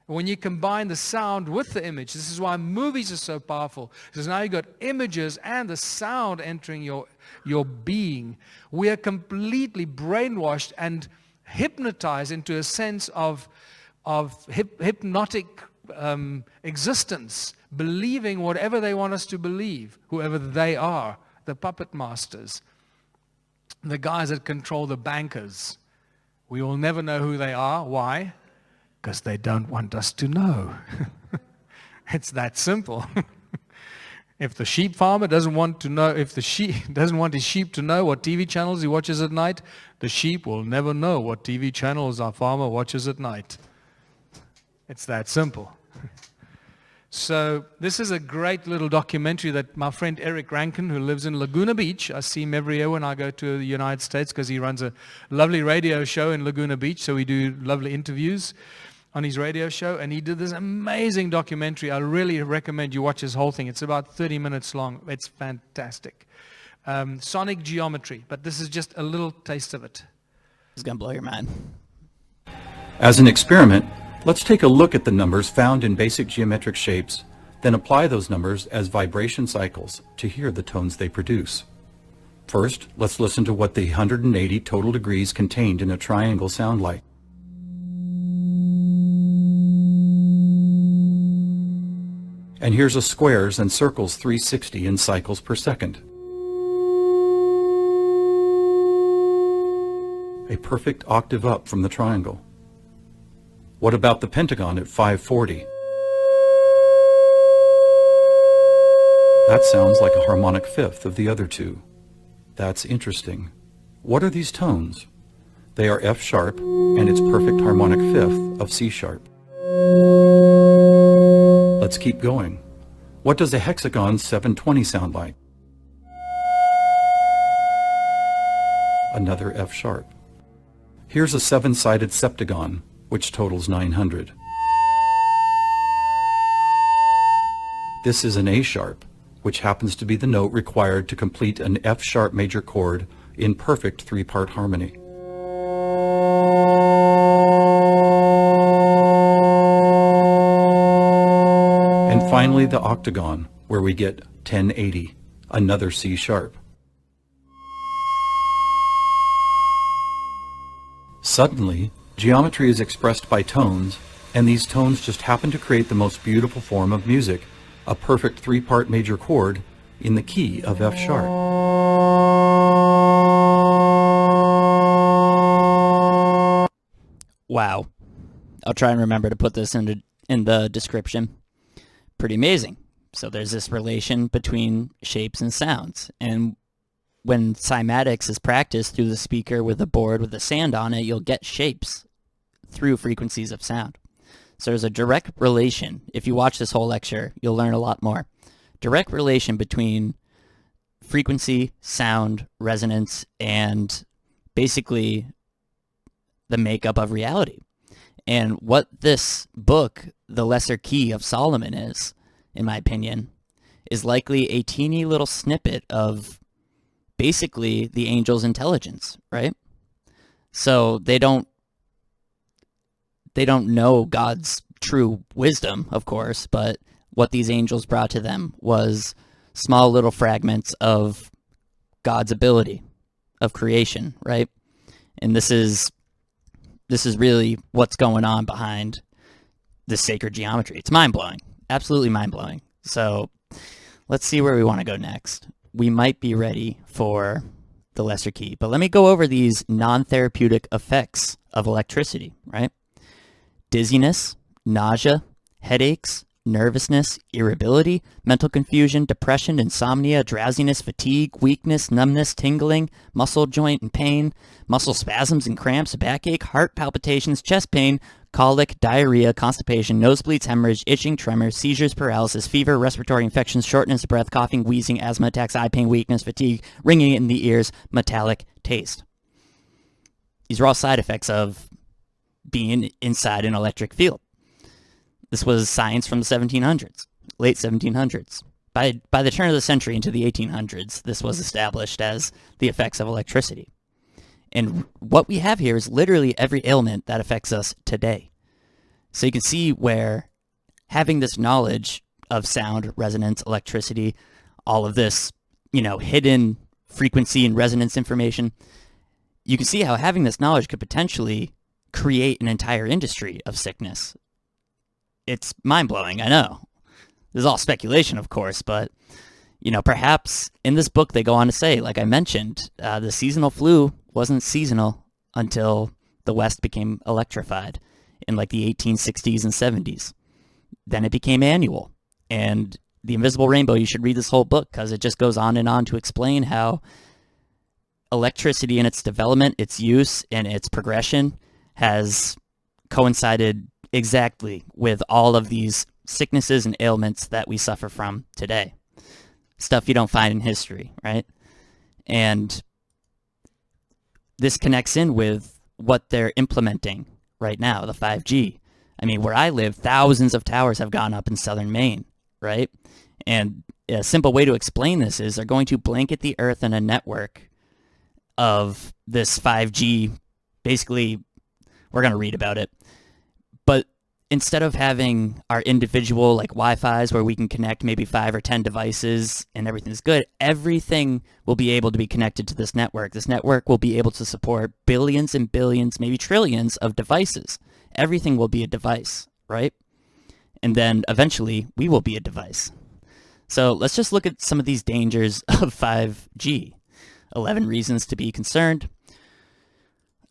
When you combine the sound with the image, this is why movies are so powerful. Because now you've got images and the sound entering your being. We are completely brainwashed and hypnotized into a sense of hypnotic existence, believing whatever they want us to believe, whoever they are, the puppet masters, the guys that control the bankers. We will never know who they are. Why? Because they don't want us to know. It's that simple. If the sheep farmer doesn't want to know, if the sheep doesn't want his sheep to know what TV channels he watches at night, the sheep will never know what TV channels our farmer watches at night. It's that simple. So this is a great little documentary that my friend Eric Rankin, who lives in Laguna Beach, I see him every year when I go to the United States because he runs a lovely radio show in Laguna Beach, so we do lovely interviews on his radio show, and he did this amazing documentary. I really recommend you watch his whole thing. It's about 30 minutes long. It's fantastic. Sonic geometry, but this is just a little taste of it. It's going to blow your mind. As an experiment, let's take a look at the numbers found in basic geometric shapes, then apply those numbers as vibration cycles to hear the tones they produce. First, let's listen to what the 180 total degrees contained in a triangle sound like. And here's a squares and circles 360 in cycles per second. A perfect octave up from the triangle. What about the pentagon at 540? That sounds like a harmonic fifth of the other two. That's interesting. What are these tones? They are F sharp and its perfect harmonic fifth of C sharp. Let's keep going. What does a hexagon 720 sound like? Another F sharp. Here's a 7-sided septagon, which totals 900. This is an A sharp, which happens to be the note required to complete an F sharp major chord in perfect 3-part harmony. And finally the octagon, where we get 1080, another C sharp. Suddenly, geometry is expressed by tones, and these tones just happen to create the most beautiful form of music, a perfect 3-part major chord in the key of F sharp. Wow. I'll try and remember to put this in the description. Pretty amazing. So there's this relation between shapes and sounds, and when cymatics is practiced through the speaker with a board with the sand on it, you'll get shapes through frequencies of sound. So there's a direct relation. If you watch this whole lecture, you'll learn a lot more. Direct relation between frequency, sound, resonance, and basically the makeup of reality. And what this book, The Lesser Key of Solomon, is, in my opinion, is likely a teeny little snippet of basically the angel's intelligence, right? So they don't know God's true wisdom, of course, but what these angels brought to them was small little fragments of God's ability of creation, right? And this is really what's going on behind this sacred geometry. It's mind-blowing, absolutely mind-blowing. So let's see where we want to go next. We might be ready for the lesser key, but let me go over these non-therapeutic effects of electricity, right? Dizziness, nausea, headaches, nervousness, irritability, mental confusion, depression, insomnia, drowsiness, fatigue, weakness, numbness, tingling, muscle joint and pain, muscle spasms and cramps, backache, heart palpitations, chest pain, colic, diarrhea, constipation, nosebleeds, hemorrhage, itching, tremors, seizures, paralysis, fever, respiratory infections, shortness of breath, coughing, wheezing, asthma attacks, eye pain, weakness, fatigue, ringing in the ears, metallic taste. These are all side effects of being inside an electric field. This was science from the 1700s, late 1700s. By the turn of the century into the 1800s, this was established as the effects of electricity. And what we have here is literally every ailment that affects us today. So you can see where having this knowledge of sound, resonance, electricity, all of this, hidden frequency and resonance information, you can see how having this knowledge could potentially create an entire industry of sickness. It's mind-blowing, I know. This is all speculation, of course, but, perhaps in this book they go on to say, like I mentioned, the seasonal flu wasn't seasonal until the West became electrified in like the 1860s and 70s. Then it became annual. And The Invisible Rainbow, you should read this whole book because it just goes on and on to explain how electricity in its development, its use, and its progression has coincided exactly with all of these sicknesses and ailments that we suffer from today. Stuff you don't find in history, right? And this connects in with what they're implementing right now, the 5G. I mean, where I live, thousands of towers have gone up in southern Maine, right? And a simple way to explain this is they're going to blanket the earth in a network of this 5G. Basically, we're going to read about it. But instead of having our individual like Wi-Fi's where we can connect maybe 5 or 10 devices and everything's good, everything will be able to be connected to this network. This network will be able to support billions and billions, maybe trillions of devices. Everything will be a device, right? And then eventually we will be a device. So let's just look at some of these dangers of 5G. 11 reasons to be concerned.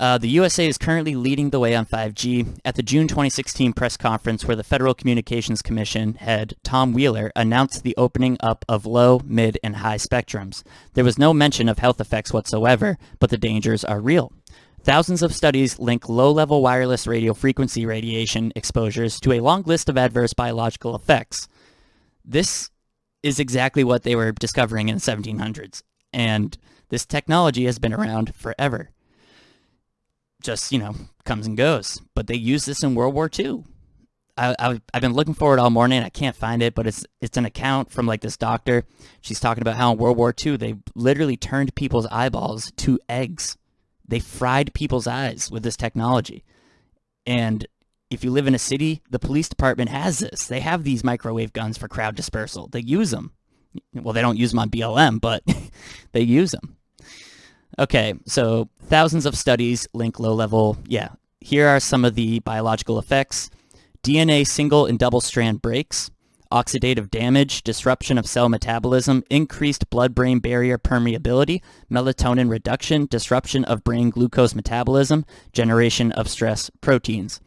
The USA is currently leading the way on 5G. At the June 2016 press conference where the Federal Communications Commission head Tom Wheeler announced the opening up of low, mid, and high spectrums, there was no mention of health effects whatsoever, but the dangers are real. Thousands of studies link low-level wireless radio frequency radiation exposures to a long list of adverse biological effects. This is exactly what they were discovering in the 1700s, and this technology has been around forever. Just, comes and goes. But they used this in World War II. I've been looking for it all morning. I can't find it, but it's an account from like this doctor. She's talking about how in World War II they literally turned people's eyeballs to eggs. They fried people's eyes with this technology. And if you live in a city, the police department has this. They have these microwave guns for crowd dispersal. They use them. Well, they don't use them on BLM, but they use them. Okay, so thousands of studies link low-level. Yeah, here are some of the biological effects. DNA single and double-strand breaks, oxidative damage, disruption of cell metabolism, increased blood-brain barrier permeability, melatonin reduction, disruption of brain glucose metabolism, generation of stress proteins.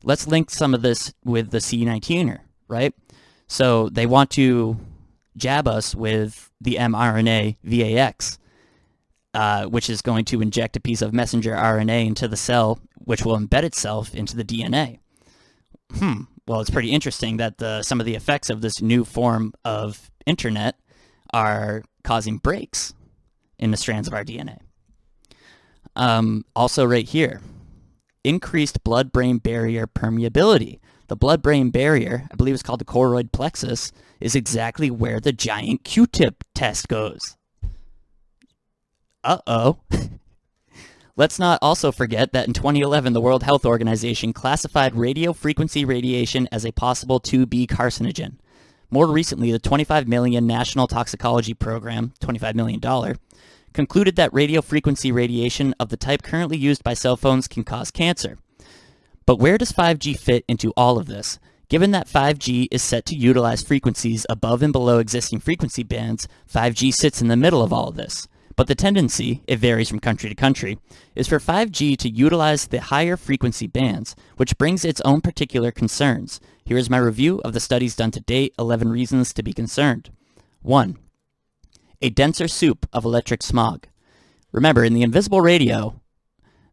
Let's link some of this with the C19er, right? So they want to jab us with the mRNA VAX. Which is going to inject a piece of messenger RNA into the cell, which will embed itself into the DNA. Well, it's pretty interesting that some of the effects of this new form of internet are causing breaks in the strands of our DNA. Also right here, increased blood-brain barrier permeability. The blood-brain barrier, I believe it's called the choroid plexus, is exactly where the giant Q-tip test goes. Uh-oh. Let's not also forget that in 2011, the World Health Organization classified radio frequency radiation as a possible 2B carcinogen. More recently, the $25 million National Toxicology Program, $25 million, concluded that radio frequency radiation of the type currently used by cell phones can cause cancer. But where does 5G fit into all of this? Given that 5G is set to utilize frequencies above and below existing frequency bands, 5G sits in the middle of all of this. But the tendency, it varies from country to country, is for 5G to utilize the higher frequency bands, which brings its own particular concerns. Here is my review of the studies done to date, 11 reasons to be concerned. 1. A denser soup of electric smog. Remember, in the invisible radio,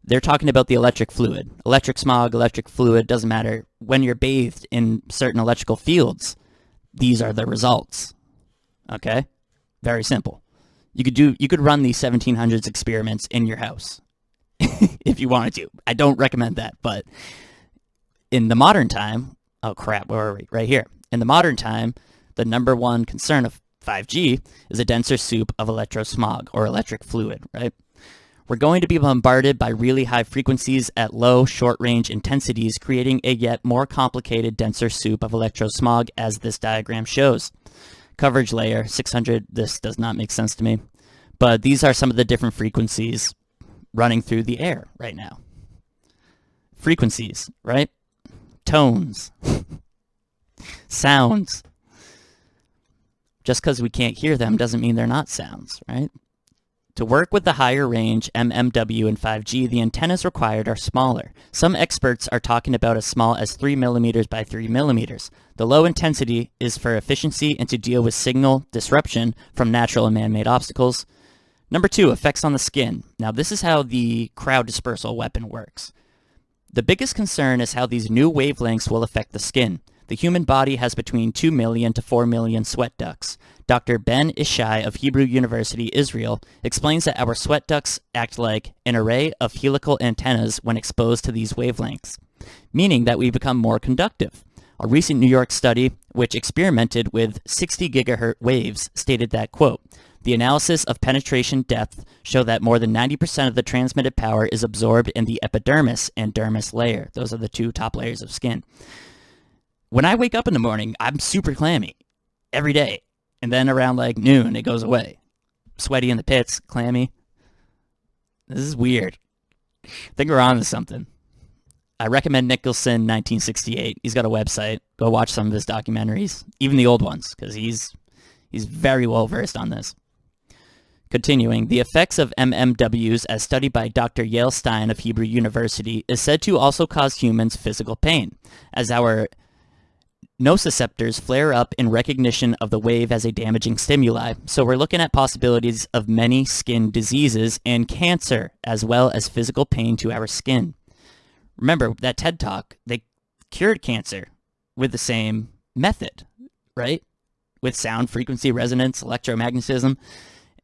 they're talking about the electric fluid. Electric smog, electric fluid, doesn't matter. When you're bathed in certain electrical fields, these are the results. Okay? Very simple. You could run these 1700s experiments in your house if you wanted to. I don't recommend that, but in the modern time, oh crap, where are we? Right here. In the modern time, the number one concern of 5G is a denser soup of electrosmog or electric fluid, right? We're going to be bombarded by really high frequencies at low, short-range intensities, creating a yet more complicated, denser soup of electrosmog, as this diagram shows. Coverage layer, 600, this does not make sense to me. But these are some of the different frequencies running through the air right now. Frequencies, right? Tones. Sounds. Just because we can't hear them doesn't mean they're not sounds, right? To work with the higher range mmW and 5G, the antennas required are smaller. Some experts are talking about as small as 3 millimeters by 3 millimeters. The low intensity is for efficiency and to deal with signal disruption from natural and man-made obstacles. Number 2, effects on the skin. Now this is how the crowd dispersal weapon works. The biggest concern is how these new wavelengths will affect the skin. The human body has between 2 million to 4 million sweat ducts. Dr. Ben Ishai of Hebrew University, Israel, explains that our sweat ducts act like an array of helical antennas when exposed to these wavelengths, meaning that we become more conductive. A recent New York study, which experimented with 60 gigahertz waves, stated that, quote, the analysis of penetration depth showed that more than 90% of the transmitted power is absorbed in the epidermis and dermis layer. Those are the two top layers of skin. When I wake up in the morning, I'm super clammy every day. And then around like noon, it goes away. Sweaty in the pits, clammy. This is weird. I think we're on to something. I recommend Nicholson 1968. He's got a website. Go watch some of his documentaries, even the old ones, because he's very well versed on this. Continuing, the effects of MMWs as studied by Dr. Yale Stein of Hebrew University is said to also cause humans physical pain, as our nociceptors flare up in recognition of the wave as a damaging stimuli. So we're looking at possibilities of many skin diseases and cancer, as well as physical pain to our skin. Remember, that TED Talk, they cured cancer with the same method, right? With sound, frequency, resonance, electromagnetism.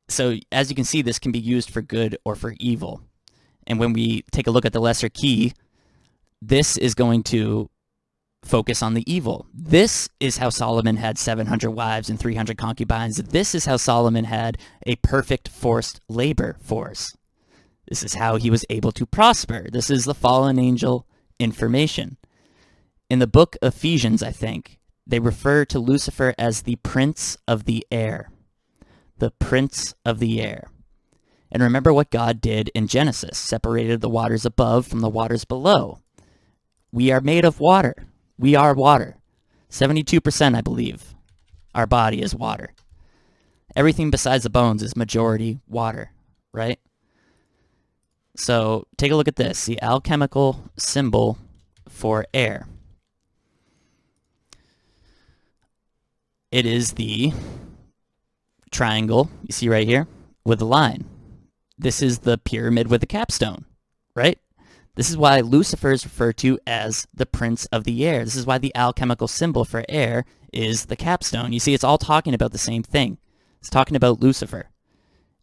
So as you can see, this can be used for good or for evil. And when we take a look at the lesser key, this is going to focus on the evil. This is how Solomon had 700 wives and 300 concubines. This is how Solomon had a perfect forced labor force. This is how he was able to prosper. This is the fallen angel information. In the book of Ephesians, I think, they refer to Lucifer as the prince of the air. The prince of the air. And remember what God did in Genesis, separated the waters above from the waters below. We are made of water. We are water. 72%, I believe, our body is water. Everything besides the bones is majority water, right? So take a look at this, the alchemical symbol for air. It is the triangle you see right here with a line. This is the pyramid with the capstone, right? This is why Lucifer is referred to as the prince of the air. This is why the alchemical symbol for air is the capstone. You see, it's all talking about the same thing. It's talking about Lucifer.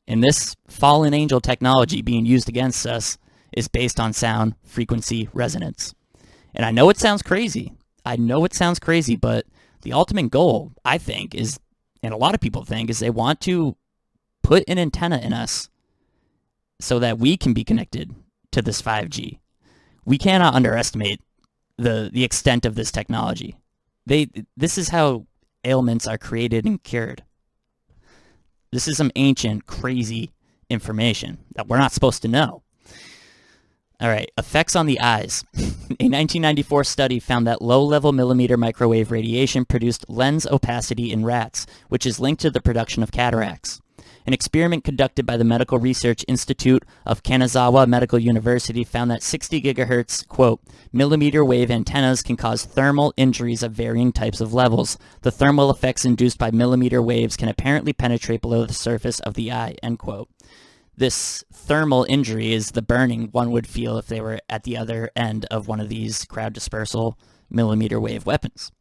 And this fallen angel technology being used against us is based on sound, frequency, resonance. And I know it sounds crazy. But the ultimate goal, I think, is, and a lot of people think, is they want to put an antenna in us so that we can be connected to this 5G. We cannot underestimate the extent of this technology. This is how ailments are created and cured. This is some ancient, crazy information that we're not supposed to know. All right, effects on the eyes. A 1994 study found that low-level millimeter microwave radiation produced lens opacity in rats, which is linked to the production of cataracts. An experiment conducted by the Medical Research Institute of Kanazawa Medical University found that 60 gigahertz, quote, millimeter wave antennas can cause thermal injuries of varying types of levels. The thermal effects induced by millimeter waves can apparently penetrate below the surface of the eye, end quote. This thermal injury is the burning one would feel if they were at the other end of one of these crowd dispersal millimeter wave weapons.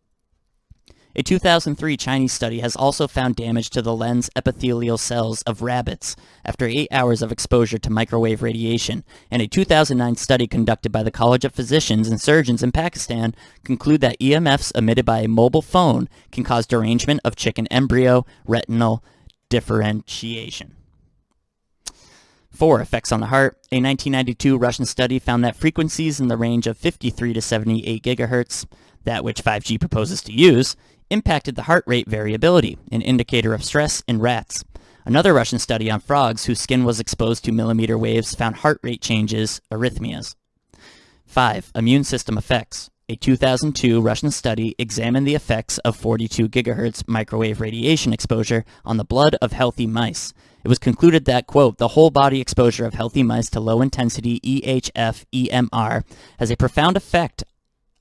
A 2003 Chinese study has also found damage to the lens epithelial cells of rabbits after 8 hours of exposure to microwave radiation, and a 2009 study conducted by the College of Physicians and Surgeons in Pakistan conclude that EMFs emitted by a mobile phone can cause derangement of chicken embryo retinal differentiation. 4. Effects on the heart. A 1992 Russian study found that frequencies in the range of 53 to 78 gigahertz, that which 5G proposes to use, impacted the heart rate variability, an indicator of stress in rats. Another Russian study on frogs whose skin was exposed to millimeter waves found heart rate changes, arrhythmias. 5. Immune system effects. A 2002 Russian study examined the effects of 42 gigahertz microwave radiation exposure on the blood of healthy mice. It was concluded that, quote, the whole body exposure of healthy mice to low-intensity EHF EMR has a profound effect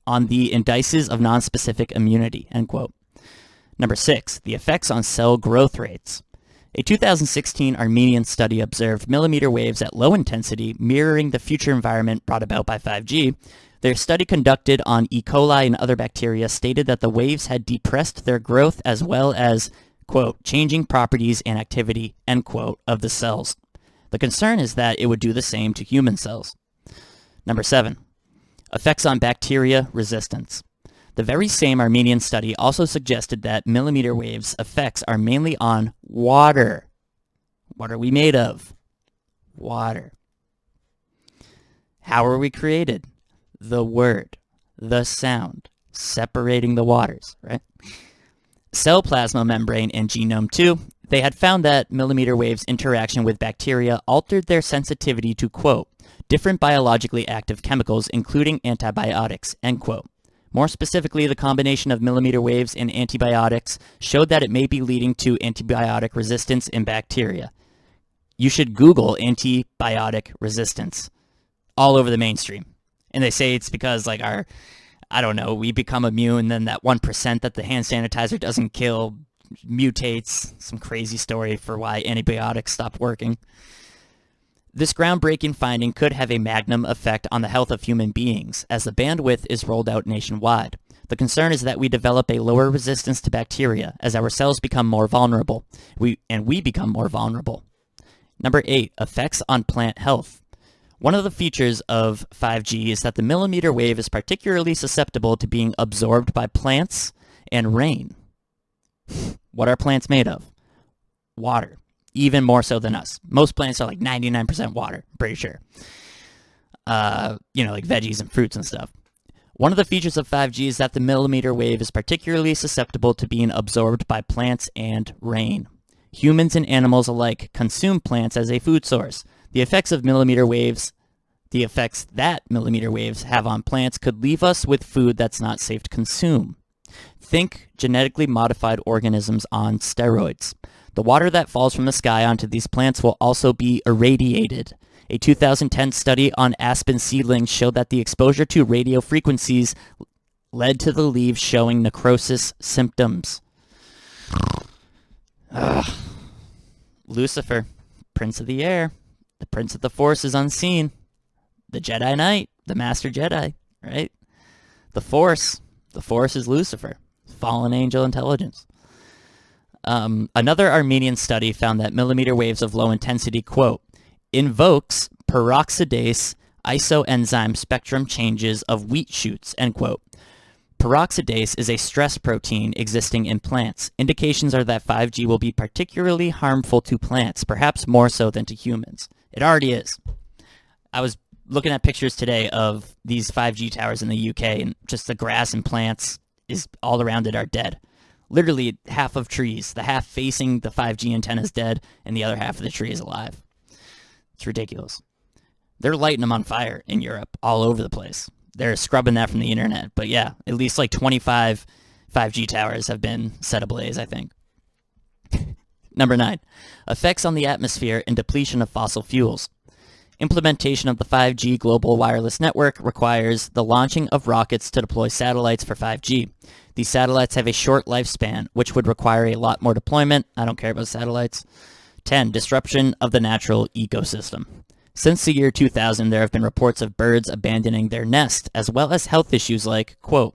on the indices of nonspecific immunity, end quote. Number 6, the effects on cell growth rates. A 2016 Armenian study observed millimeter waves at low intensity mirroring the future environment brought about by 5G. Their study conducted on E. coli and other bacteria stated that the waves had depressed their growth as well as, quote, changing properties and activity, end quote, of the cells. The concern is that it would do the same to human cells. Number 7, effects on bacteria resistance. The very same Armenian study also suggested that millimeter waves effects are mainly on water. What are we made of? Water. How are we created? The word, the sound, separating the waters, right? Cell plasma membrane and genome 2, they had found that millimeter waves interaction with bacteria altered their sensitivity to, quote, different biologically active chemicals, including antibiotics, end quote. More specifically, the combination of millimeter waves and antibiotics showed that it may be leading to antibiotic resistance in bacteria. you should Google antibiotic resistance all over the mainstream. And they say it's because like we become immune, then that 1% that the hand sanitizer doesn't kill mutates. Some crazy story for why antibiotics stopped working. This groundbreaking finding could have a magnum effect on the health of human beings as the bandwidth is rolled out nationwide. The concern is that we develop a lower resistance to bacteria as our cells become more vulnerable. We become more vulnerable. Number 8, effects on plant health. One of the features of 5G is that the millimeter wave is particularly susceptible to being absorbed by plants and rain. What are plants made of? Water. Even more so than us. Most plants are like 99% water, I'm pretty sure. Like veggies and fruits and stuff. One of the features of 5G is that the millimeter wave is particularly susceptible to being absorbed by plants and rain. Humans and animals alike consume plants as a food source. The effects that millimeter waves have on plants could leave us with food that's not safe to consume. Think genetically modified organisms on steroids. The water that falls from the sky onto these plants will also be irradiated. A 2010 study on aspen seedlings showed that the exposure to radio frequencies led to the leaves showing necrosis symptoms. Lucifer, Prince of the Air, the Prince of the Force is unseen. The Jedi Knight, the Master Jedi, right? The Force is Lucifer, fallen angel intelligence. Another Armenian study found that millimeter waves of low intensity, quote, invokes peroxidase isoenzyme spectrum changes of wheat shoots, end quote. Peroxidase is a stress protein existing in plants. Indications are that 5G will be particularly harmful to plants, perhaps more so than to humans. It already is. I was looking at pictures today of these 5G towers in the UK, and just the grass and plants is all around it are dead. Literally half of trees, the half facing the 5G antenna is dead, and the other half of the tree is alive. It's ridiculous. They're lighting them on fire in Europe, all over the place. They're scrubbing that from the internet. But yeah, at least like 25 5G towers have been set ablaze, I think. Number 9, effects on the atmosphere and depletion of fossil fuels. Implementation of the 5G global wireless network requires the launching of rockets to deploy satellites for 5G. These satellites have a short lifespan, which would require a lot more deployment. I don't care about satellites. 10, disruption of the natural ecosystem. Since the year 2000, there have been reports of birds abandoning their nest, as well as health issues like, quote,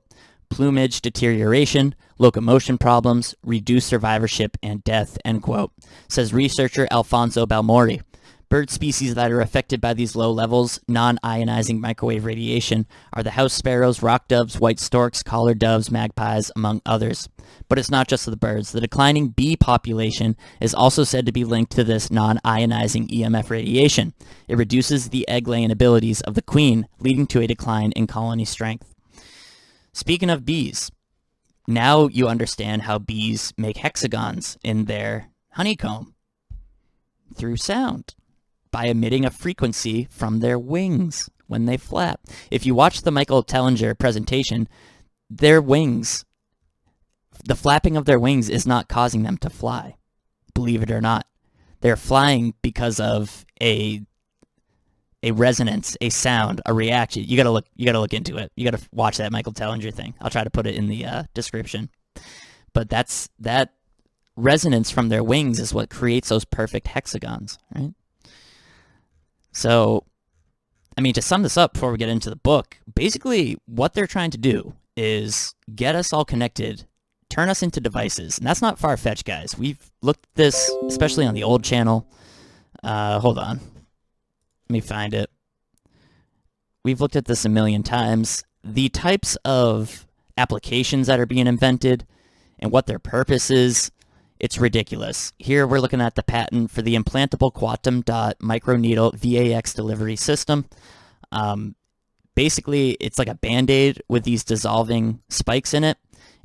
plumage deterioration, locomotion problems, reduced survivorship, and death, end quote, says researcher Alfonso Balmori. Bird species that are affected by these low levels, non-ionizing microwave radiation, are the house sparrows, rock doves, white storks, collared doves, magpies, among others. But it's not just the birds. The declining bee population is also said to be linked to this non-ionizing EMF radiation. It reduces the egg-laying abilities of the queen, leading to a decline in colony strength. Speaking of bees, now you understand how bees make hexagons in their honeycomb through sound, by emitting a frequency from their wings when they flap. If you watch the Michael Tellinger presentation, their wings, the flapping of their wings is not causing them to fly, believe it or not. They're flying because of a resonance, a sound, a reaction. You gotta look into it. You gotta watch that Michael Tellinger thing. I'll try to put it in the description. But that resonance from their wings is what creates those perfect hexagons, right? So, I mean, to sum this up before we get into the book, basically what they're trying to do is get us all connected, turn us into devices. And that's not far-fetched, guys. We've looked at this, especially on the old channel. Hold on. Let me find it. We've looked at this a million times. The types of applications that are being invented and what their purpose is, it's ridiculous. Here we're looking at the patent for the implantable quantum dot microneedle VAX delivery system. Basically, it's like a Band-Aid with these dissolving spikes in it.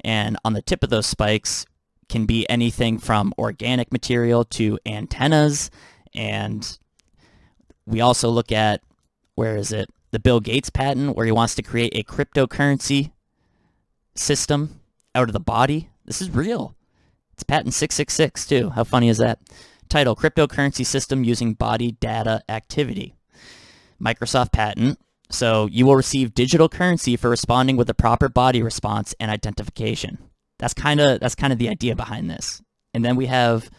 And on the tip of those spikes can be anything from organic material to antennas. And we also look at, the Bill Gates patent where he wants to create a cryptocurrency system out of the body. This is real. It's patent 666 too. How funny is that? Title, Cryptocurrency System Using Body Data Activity. Microsoft patent. So you will receive digital currency for responding with the proper body response and identification. That's kind of the idea behind this. And then we have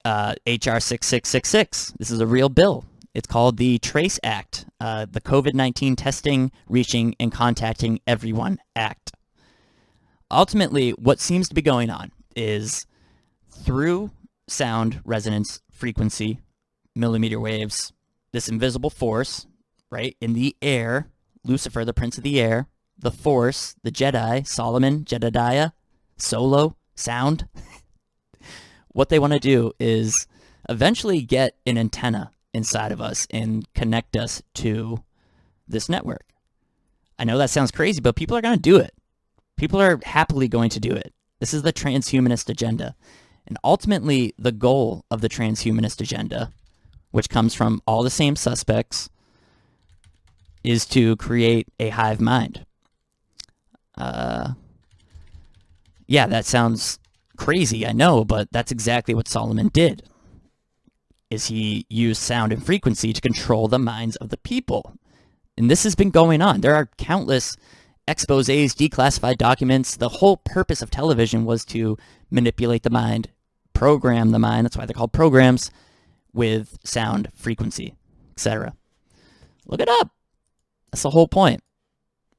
HR 6666. This is a real bill. It's called the TRACE Act, the COVID-19 Testing, Reaching, and Contacting Everyone Act. Ultimately, what seems to be going on is through sound resonance frequency, millimeter waves, this invisible force, right, in the air, Lucifer, the prince of the air, the force, the Jedi, Solomon, Jedediah, Solo, sound. What they want to do is eventually get an antenna inside of us and connect us to this network. I know that sounds crazy, but people are going to do it. People are happily going to do it. This is the transhumanist agenda. And ultimately, the goal of the transhumanist agenda, which comes from all the same suspects, is to create a hive mind. Yeah, that sounds crazy, I know, but that's exactly what Solomon did. Is he used sound and frequency to control the minds of the people. And this has been going on. There are countless exposés, declassified documents. The whole purpose of television was to manipulate the mind, program the mind, that's why they're called programs, with sound, frequency, etc. Look it up. That's the whole point.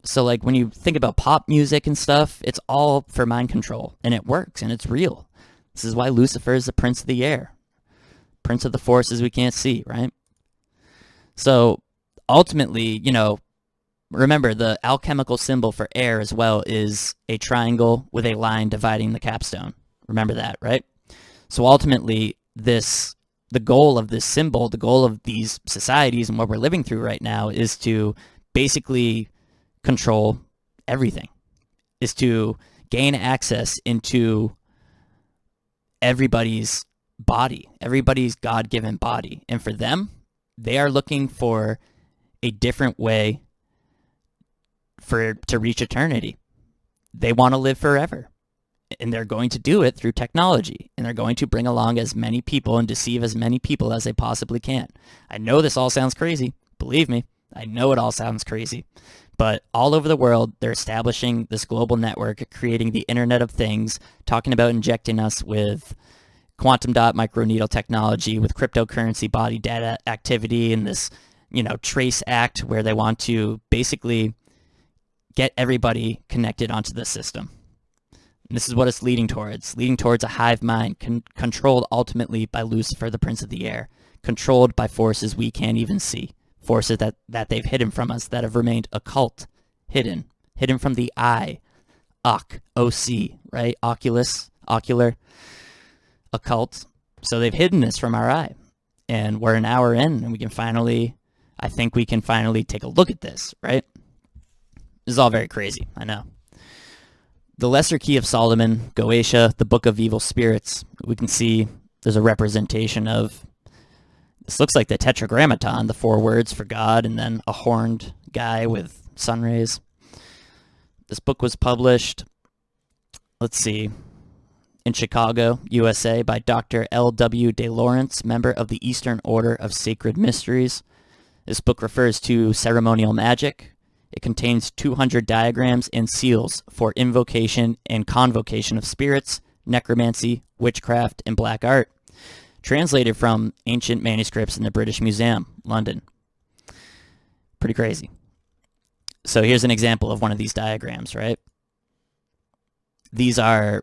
So like when you think about pop music and stuff, it's all for mind control, and it works, and it's real. This is why Lucifer is the prince of the air. Prince of the forces we can't see, right? So ultimately, remember the alchemical symbol for air as well is a triangle with a line dividing the capstone. Remember that, right? So ultimately, the goal of this symbol, the goal of these societies and what we're living through right now is to basically control everything, is to gain access into everybody's body, everybody's God-given body. And for them, they are looking for a different way to reach eternity. They want to live forever. And they're going to do it through technology. And they're going to bring along as many people and deceive as many people as they possibly can. I know this all sounds crazy. Believe me, I know it all sounds crazy. But all over the world, they're establishing this global network, creating the Internet of Things, talking about injecting us with quantum dot microneedle technology, with cryptocurrency body data activity, and this, TRACE Act where they want to basically get everybody connected onto the system. And this is what it's leading towards a hive mind controlled ultimately by Lucifer, the prince of the air, controlled by forces we can't even see, forces that they've hidden from us, that have remained occult, hidden from the eye, O-C, right? Ocular, occult. So they've hidden this from our eye. And we're an hour in, and I think we can finally take a look at this, right? This is all very crazy, I know. The Lesser Key of Solomon, Goetia, the Book of Evil Spirits. We can see there's a representation of, this looks like the Tetragrammaton, the 4 words for God, and then a horned guy with sun rays. This book was published, in Chicago, USA, by Dr. L.W. De Lawrence, member of the Eastern Order of Sacred Mysteries. This book refers to ceremonial magic. It contains 200 diagrams and seals for invocation and convocation of spirits, necromancy, witchcraft, and black art. Translated from ancient manuscripts in the British Museum, London. Pretty crazy. So here's an example of one of these diagrams, right? These are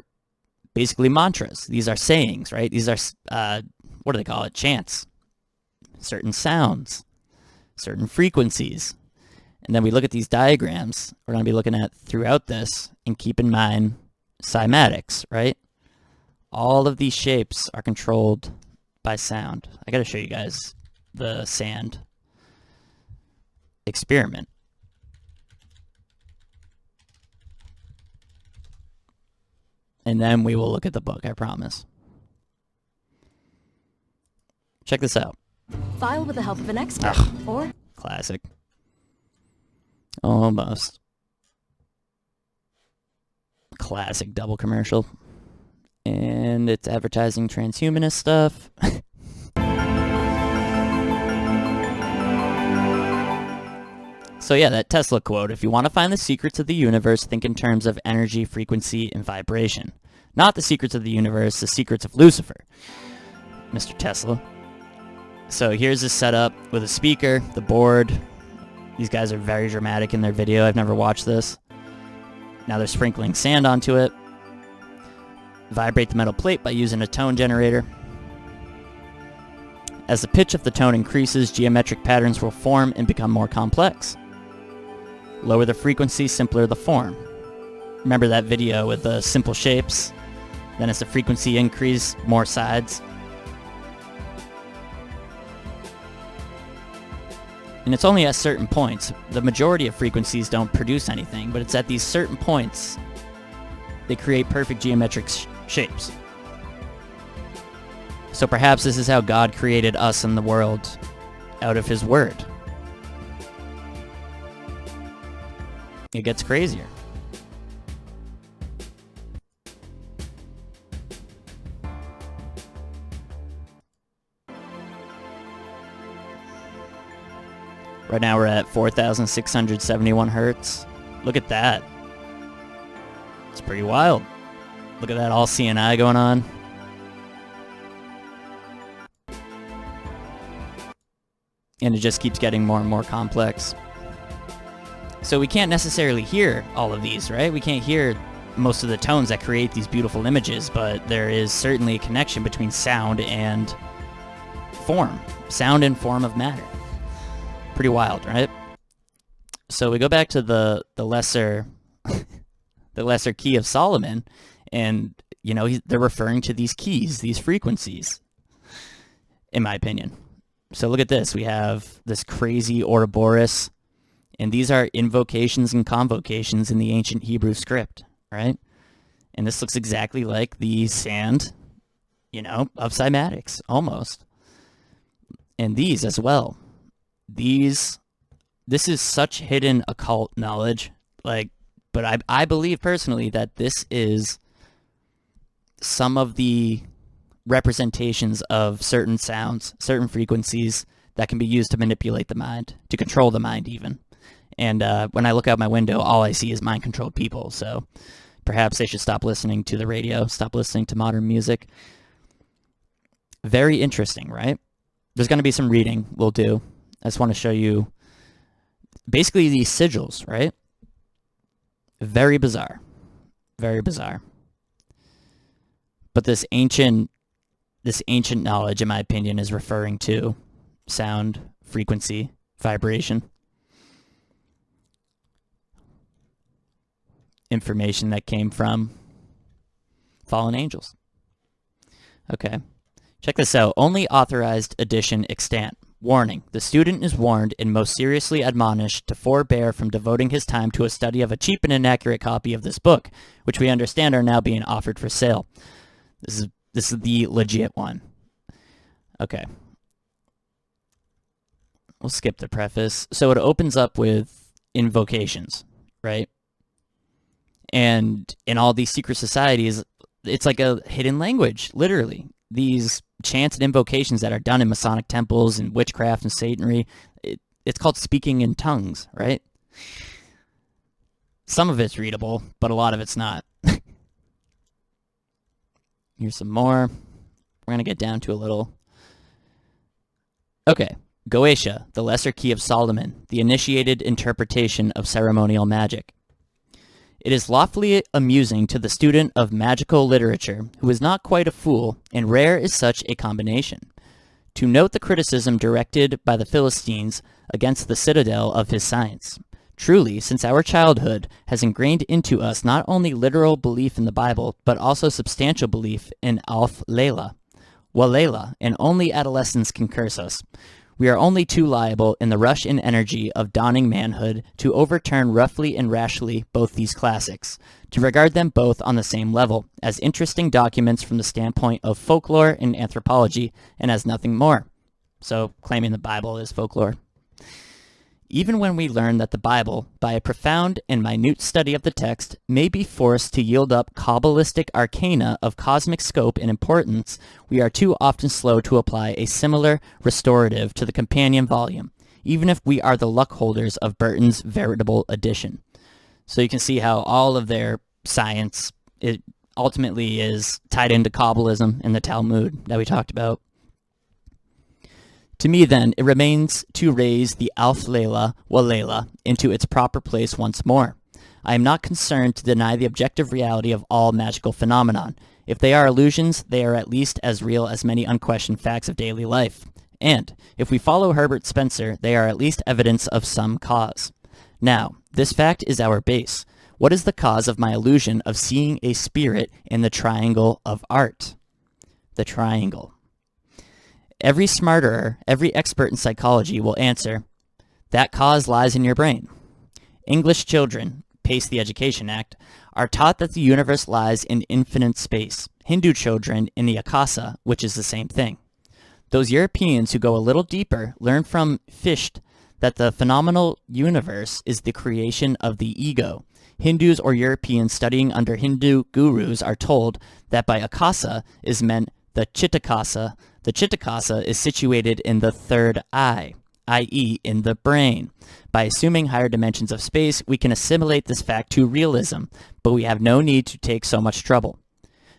basically mantras. These are sayings, right? These are, what do they call it? Chants. Certain sounds. Certain frequencies. And then we look at these diagrams we're going to be looking at throughout this, and keep in mind cymatics, right? All of these shapes are controlled by sound. I got to show you guys the sand experiment. And then we will look at the book, I promise. Check this out. File with the help of an expert. Or classic. Almost. Classic double commercial. And it's advertising transhumanist stuff. So yeah, that Tesla quote, if you want to find the secrets of the universe, think in terms of energy, frequency, and vibration. Not the secrets of the universe, the secrets of Lucifer, Mr. Tesla. So here's this setup with a speaker, the board. These guys are very dramatic in their video. I've never watched this. Now they're sprinkling sand onto it. Vibrate the metal plate by using a tone generator. As the pitch of the tone increases, geometric patterns will form and become more complex. Lower the frequency, simpler the form. Remember that video with the simple shapes? Then as the frequency increases, more sides. And it's only at certain points. The majority of frequencies don't produce anything, but it's at these certain points they create perfect geometric shapes. So perhaps this is how God created us and the world, out of His Word. It gets crazier. Right now we're at 4,671 hertz. Look at that. It's pretty wild. Look at that all CNI going on. And it just keeps getting more and more complex. So we can't necessarily hear all of these, right? We can't hear most of the tones that create these beautiful images, but there is certainly a connection between sound and form. Sound and form of matter. Pretty wild, right? So we go back to the lesser the lesser key of Solomon, and you know, they're referring to these keys, these frequencies, in my opinion. So look at this. We have this crazy Ouroboros, and these are invocations and convocations in the ancient Hebrew script, right? And this looks exactly like the sand, you know, of cymatics, almost. And these as well. This is such hidden occult knowledge, like, but I believe personally that this is some of the representations of certain sounds, certain frequencies that can be used to manipulate the mind, to control the mind even. And when I look out my window, all I see is mind-controlled people, so perhaps they should stop listening to the radio, stop listening to modern music. Very interesting, right? There's going to be some reading we'll do. I just want to show you basically these sigils, right? Very bizarre. Very bizarre. But this ancient knowledge, in my opinion, is referring to sound, frequency, vibration. Information that came from fallen angels. Okay. Check this out. Only authorized edition extant. Warning. The student is warned and most seriously admonished to forbear from devoting his time to a study of a cheap and inaccurate copy of this book, which we understand are now being offered for sale. This is the legit one. Okay. We'll skip the preface. So it opens up with invocations, right? And in all these secret societies, it's like a hidden language, literally. These chants and invocations that are done in Masonic temples and witchcraft and Satanry, it's called speaking in tongues, right? Some of it's readable, but a lot of it's not. Here's some more. We're going to get down to a little. Okay. Goetia, the lesser key of Solomon, the initiated interpretation of ceremonial magic. It is lawfully amusing to the student of magical literature, who is not quite a fool, and rare is such a combination, to note the criticism directed by the Philistines against the citadel of his science. Truly, since our childhood has ingrained into us not only literal belief in the Bible, but also substantial belief in Alf Layla, Walayla, and only adolescence can curse us. We are only too liable in the rush and energy of dawning manhood to overturn roughly and rashly both these classics, to regard them both on the same level, as interesting documents from the standpoint of folklore and anthropology, and as nothing more. So, claiming the Bible is folklore. Even when we learn that the Bible, by a profound and minute study of the text, may be forced to yield up Kabbalistic arcana of cosmic scope and importance, we are too often slow to apply a similar restorative to the companion volume, even if we are the luck holders of Burton's veritable edition. So you can see how all of their science, it ultimately is tied into Kabbalism and the Talmud that we talked about. To me, then, it remains to raise the Alf Layla wa Layla into its proper place once more. I am not concerned to deny the objective reality of all magical phenomenon. If they are illusions, they are at least as real as many unquestioned facts of daily life. And, if we follow Herbert Spencer, they are at least evidence of some cause. Now, this fact is our base. What is the cause of my illusion of seeing a spirit in the triangle of art? The triangle. Every smarterer, every expert in psychology will answer, that cause lies in your brain. English children, pace the Education Act, are taught that the universe lies in infinite space. Hindu children in the Akasa, which is the same thing. Those Europeans who go a little deeper learn from Fichte that the phenomenal universe is the creation of the ego. Hindus or Europeans studying under Hindu gurus are told that by Akasa is meant the Chittakasa. The Chittakasa is situated in the third eye, i.e. in the brain. By assuming higher dimensions of space, we can assimilate this fact to realism, but we have no need to take so much trouble.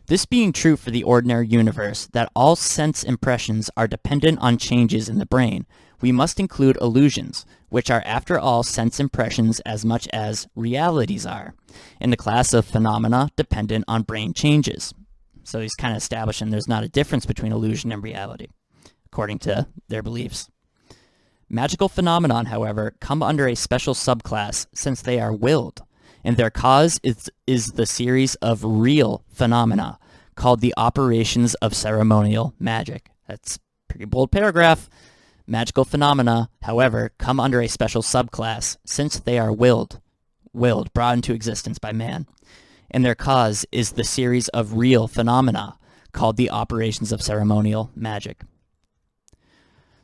This being true for the ordinary universe, that all sense impressions are dependent on changes in the brain, we must include illusions, which are after all sense impressions as much as realities are, in the class of phenomena dependent on brain changes. So he's kind of establishing there's not a difference between illusion and reality, according to their beliefs. Magical phenomenon, however, come under a special subclass since they are willed, and their cause is the series of real phenomena called the operations of ceremonial magic. That's a pretty bold paragraph. Magical phenomena, however, come under a special subclass since they are willed, brought into existence by man. And their cause is the series of real phenomena called the operations of ceremonial magic.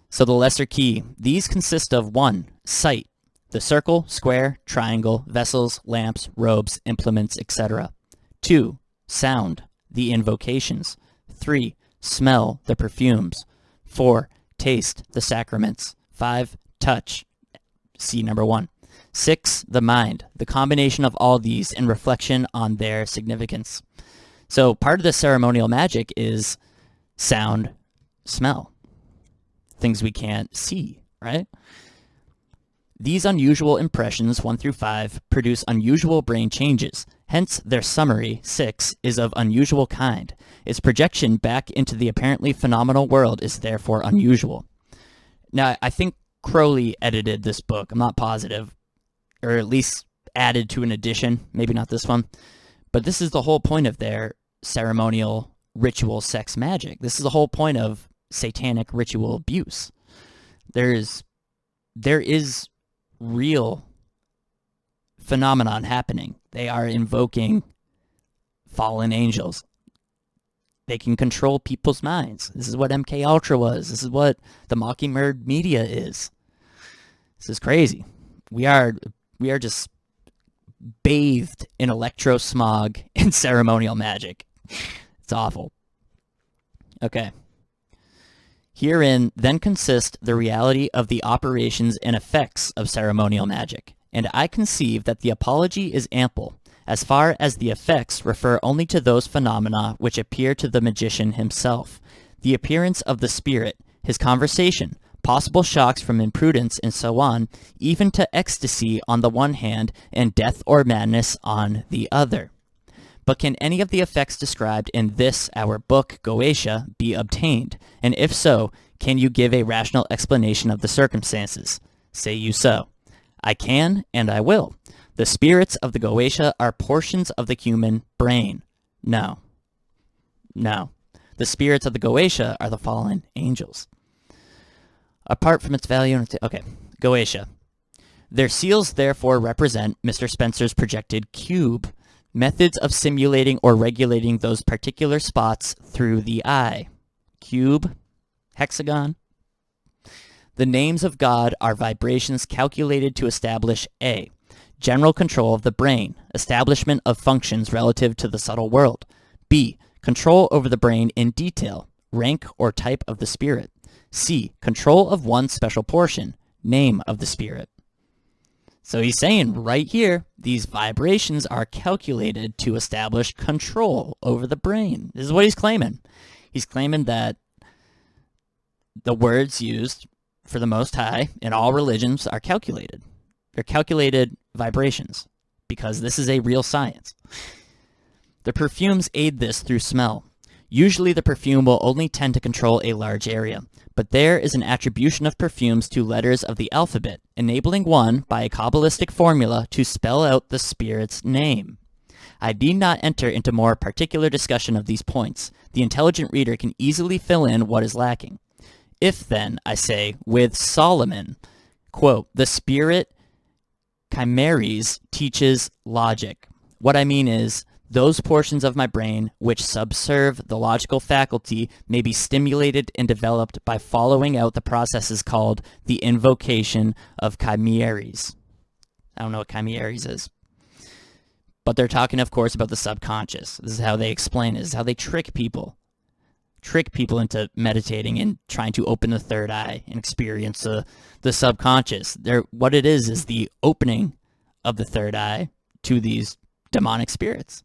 So the lesser key, these consist of 1. Sight, the circle, square, triangle, vessels, lamps, robes, implements, etc. 2. Sound, the invocations. 3. Smell, the perfumes. 4. Taste, the sacraments. 5. Touch, see number 1. 6. The mind, the combination of all these in reflection on their significance. So part of the ceremonial magic is sound, smell, things we can't see, right? These unusual impressions, 1 through 5, produce unusual brain changes. Hence, their summary, 6, is of unusual kind. Its projection back into the apparently phenomenal world is therefore unusual. Now, I think Crowley edited this book. I'm not positive. Or at least added to an edition, maybe not this one. But this is the whole point of their ceremonial ritual sex magic. This is the whole point of satanic ritual abuse. There is real phenomenon happening. They are invoking fallen angels. They can control people's minds. This is what MK Ultra was. This is what the Mockingbird media is. This is crazy. We are just bathed in electrosmog and ceremonial magic. It's awful. Okay. Herein then consist the reality of the operations and effects of ceremonial magic, and I conceive that the apology is ample, as far as the effects refer only to those phenomena which appear to the magician himself, the appearance of the spirit, his conversation, possible shocks from imprudence, and so on, even to ecstasy on the one hand and death or madness on the other. But can any of the effects described in this our book, Goetia, be obtained? And if so, can you give a rational explanation of the circumstances? Say you so. I can, and I will. The spirits of the Goetia are portions of the human brain. No. The spirits of the Goetia are the fallen angels. Apart from its value, okay, Goetia. Their seals therefore represent Mr. Spencer's projected cube, methods of simulating or regulating those particular spots through the eye. Cube, hexagon. The names of God are vibrations calculated to establish A. General control of the brain, establishment of functions relative to the subtle world. B. Control over the brain in detail, rank or type of the spirit. C. Control of one special portion, name of the spirit. So he's saying right here, these vibrations are calculated to establish control over the brain. This is what he's claiming. He's claiming that the words used for the Most High in all religions are calculated. They're calculated vibrations because this is a real science. The perfumes aid this through smell. Usually the perfume will only tend to control a large area, but there is an attribution of perfumes to letters of the alphabet, enabling one, by a Kabbalistic formula, to spell out the spirit's name. I need not enter into more particular discussion of these points. The intelligent reader can easily fill in what is lacking. If then, I say, with Solomon, quote, the spirit chimeres teaches logic. What I mean is, those portions of my brain which subserve the logical faculty may be stimulated and developed by following out the processes called the invocation of chimeres. I don't know what chimeres is. But they're talking, of course, about the subconscious. This is how they explain it. This is how they trick people. Trick people into meditating and trying to open the third eye and experience the subconscious. What it is the opening of the third eye to these demonic spirits.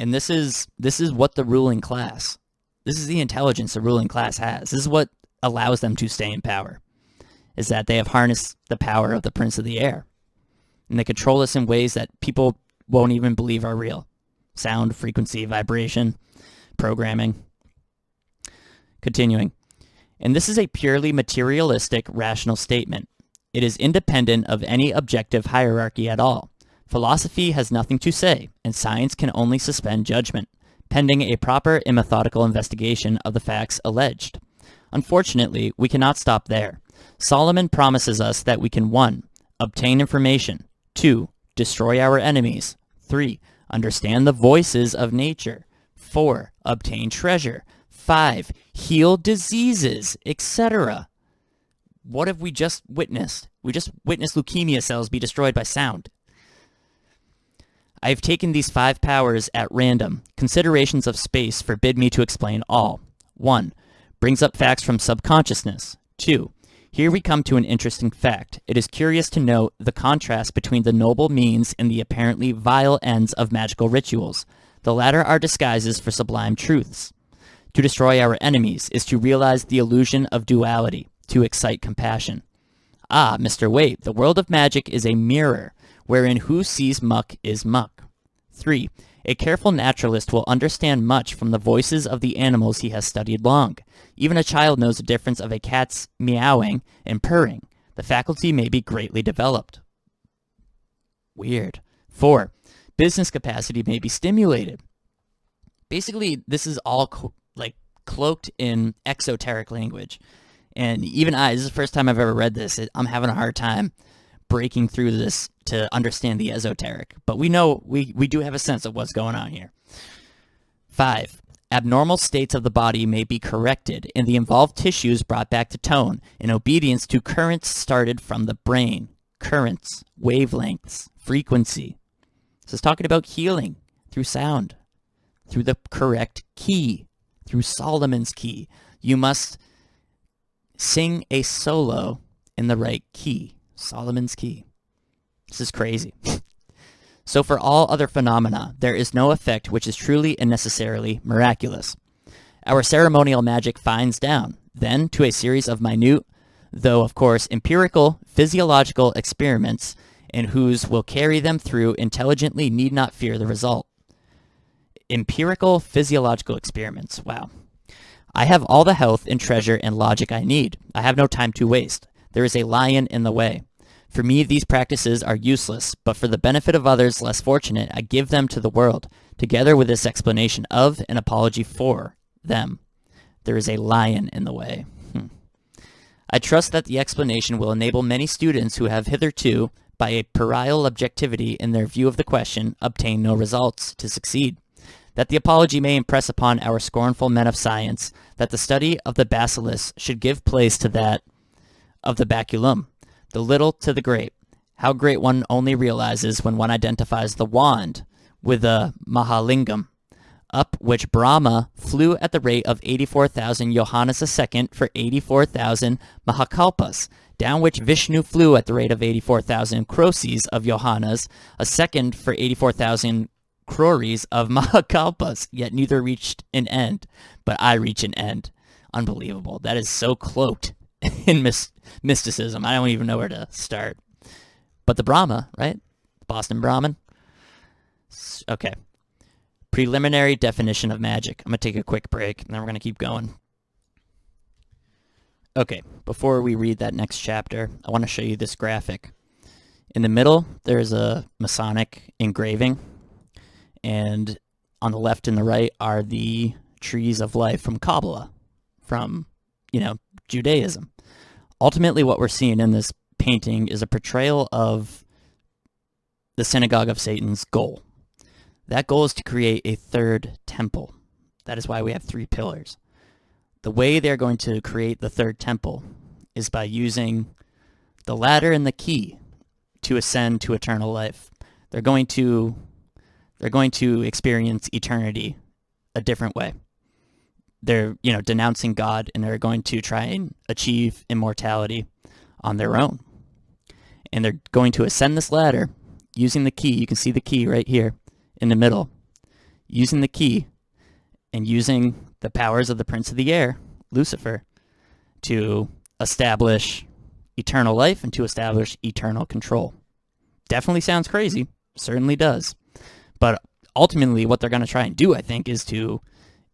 And this is what the ruling class, this is the intelligence the ruling class has. This is what allows them to stay in power, is that they have harnessed the power of the Prince of the Air. And they control us in ways that people won't even believe are real. Sound, frequency, vibration, programming. Continuing. And this is a purely materialistic, rational statement. It is independent of any objective hierarchy at all. Philosophy has nothing to say, and science can only suspend judgment, pending a proper and methodical investigation of the facts alleged. Unfortunately, we cannot stop there. Solomon promises us that we can 1. Obtain information, 2. Destroy our enemies, 3. Understand the voices of nature, 4. Obtain treasure, 5. Heal diseases, etc. What have we just witnessed? We just witnessed leukemia cells be destroyed by sound. I have taken these 5 powers at random. Considerations of space forbid me to explain all. 1. Brings up facts from subconsciousness. 2. Here we come to an interesting fact. It is curious to note the contrast between the noble means and the apparently vile ends of magical rituals. The latter are disguises for sublime truths. To destroy our enemies is to realize the illusion of duality, to excite compassion. Ah, Mr. Waite, the world of magic is a mirror, wherein who sees muck is muck. 3. A careful naturalist will understand much from the voices of the animals he has studied long. Even a child knows the difference of a cat's meowing and purring. The faculty may be greatly developed. Weird. 4. Business capacity may be stimulated. Basically, this is all cloaked in exoteric language. And even this is the first time I've ever read this. I'm having a hard time breaking through this to understand the esoteric. But we know, we do have a sense of what's going on here. 5. Abnormal states of the body may be corrected and the involved tissues brought back to tone in obedience to currents started from the brain. Currents, wavelengths, frequency. This is talking about healing through sound, through the correct key, through Solomon's key. You must sing a solo in the right key. Solomon's key. This is crazy. So for all other phenomena, there is no effect which is truly and necessarily miraculous. Our ceremonial magic finds down, then, to a series of minute, though of course empirical, physiological experiments, and whose will carry them through intelligently need not fear the result. Empirical, physiological experiments. Wow. I have all the health and treasure and logic I need. I have no time to waste. There is a lion in the way. For me, these practices are useless, but for the benefit of others less fortunate, I give them to the world, together with this explanation of and apology for them. There is a lion in the way. I trust that the explanation will enable many students who have hitherto, by a puerile objectivity in their view of the question, obtained no results, to succeed. That the apology may impress upon our scornful men of science that the study of the bacillus should give place to that of the baculum, the little to the great. How great one only realizes when one identifies the wand with a Mahalingam, up which Brahma flew at the rate of 84,000 Johannes a second for 84,000 Mahakalpas, down which Vishnu flew at the rate of 84,000 crores of Johannes a second for 84,000 crores of Mahakalpas, yet neither reached an end, but I reach an end. Unbelievable. That is so cloaked in mysticism. I don't even know where to start. But the Brahma, right? Boston Brahmin. Okay. Preliminary definition of magic. I'm going to take a quick break, and then we're going to keep going. Okay, before we read that next chapter, I want to show you this graphic. In the middle, there's a Masonic engraving, and on the left and the right are the trees of life from Kabbalah, from, Judaism. Ultimately, what we're seeing in this painting is a portrayal of the synagogue of Satan's goal. That goal is to create a third temple. That is why we have 3 pillars. The way they're going to create the third temple is by using the ladder and the key to ascend to eternal life. They're going to experience eternity a different way. They're, denouncing God, and they're going to try and achieve immortality on their own. And they're going to ascend this ladder using the key. You can see the key right here in the middle. Using the key and using the powers of the Prince of the Air, Lucifer, to establish eternal life and to establish eternal control. Definitely sounds crazy. Certainly does. But ultimately what they're going to try and do, I think, is to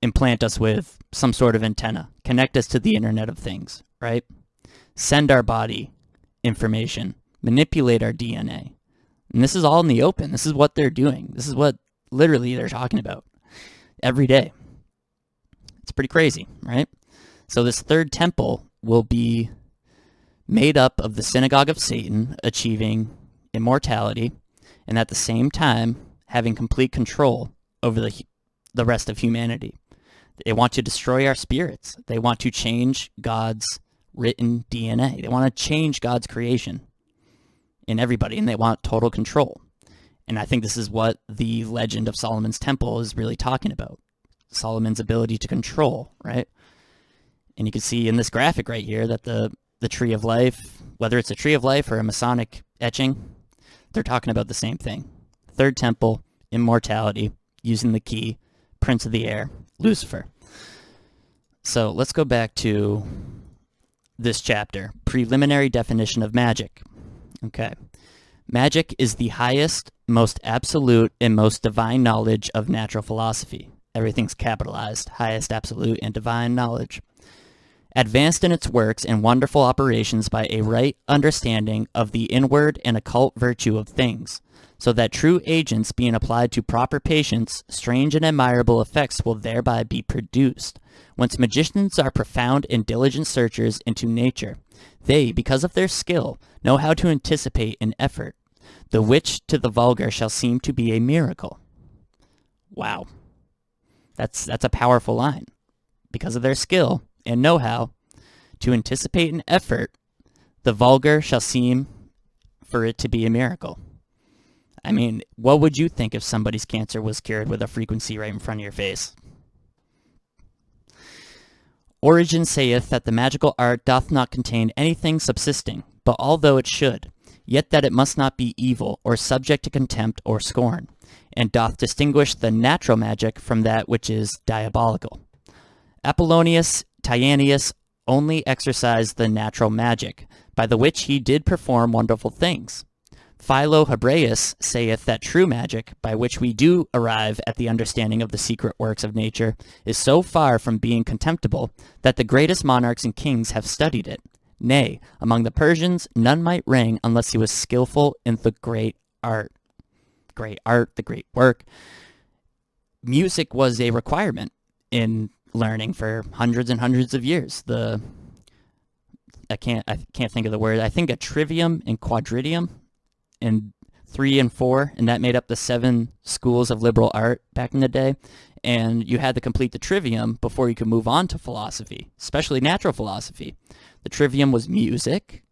implant us with some sort of antenna, connect us to the Internet of Things, right? Send our body information, manipulate our DNA. And this is all in the open. This is what they're doing. This is what literally they're talking about every day. It's pretty crazy, right? So this third temple will be made up of the synagogue of Satan achieving immortality and at the same time having complete control over the rest of humanity. They want to destroy our spirits. They want to change God's written DNA. They want to change God's creation in everybody, and they want total control. And I think this is what the legend of Solomon's Temple is really talking about. Solomon's ability to control, right? And you can see in this graphic right here that the tree of life, whether it's a tree of life or a Masonic etching, they're talking about the same thing. Third temple, immortality, using the key, Prince of the Air, Lucifer. So let's go back to this chapter, preliminary definition of magic. Okay. Magic is the highest, most absolute, and most divine knowledge of natural philosophy. Everything's capitalized, highest, absolute, and divine knowledge. Advanced in its works and wonderful operations by a right understanding of the inward and occult virtue of things, so that true agents being applied to proper patients, strange and admirable effects will thereby be produced. Whence magicians are profound and diligent searchers into nature. They, because of their skill, know how to anticipate an effort, the which to the vulgar shall seem to be a miracle. Wow. That's a powerful line. Because of their skill and know-how to anticipate an effort, the vulgar shall seem for it to be a miracle. I mean, what would you think if somebody's cancer was cured with a frequency right in front of your face? Origen saith that the magical art doth not contain anything subsisting, but although it should, yet that it must not be evil, or subject to contempt or scorn, and doth distinguish the natural magic from that which is diabolical. Apollonius Tyanius only exercised the natural magic, by the which he did perform wonderful things. Philo Hebraeus saith that true magic, by which we do arrive at the understanding of the secret works of nature, is so far from being contemptible that the greatest monarchs and kings have studied it. Nay, among the Persians none might reign unless he was skillful in the great art. Great art, the great work. Music was a requirement in learning for hundreds and hundreds of years. I can't think of the word. I think a trivium and quadrivium and 3 and 4, and that made up the 7 schools of liberal art back in the day. And you had to complete the trivium before you could move on to philosophy, especially natural philosophy. The trivium was music,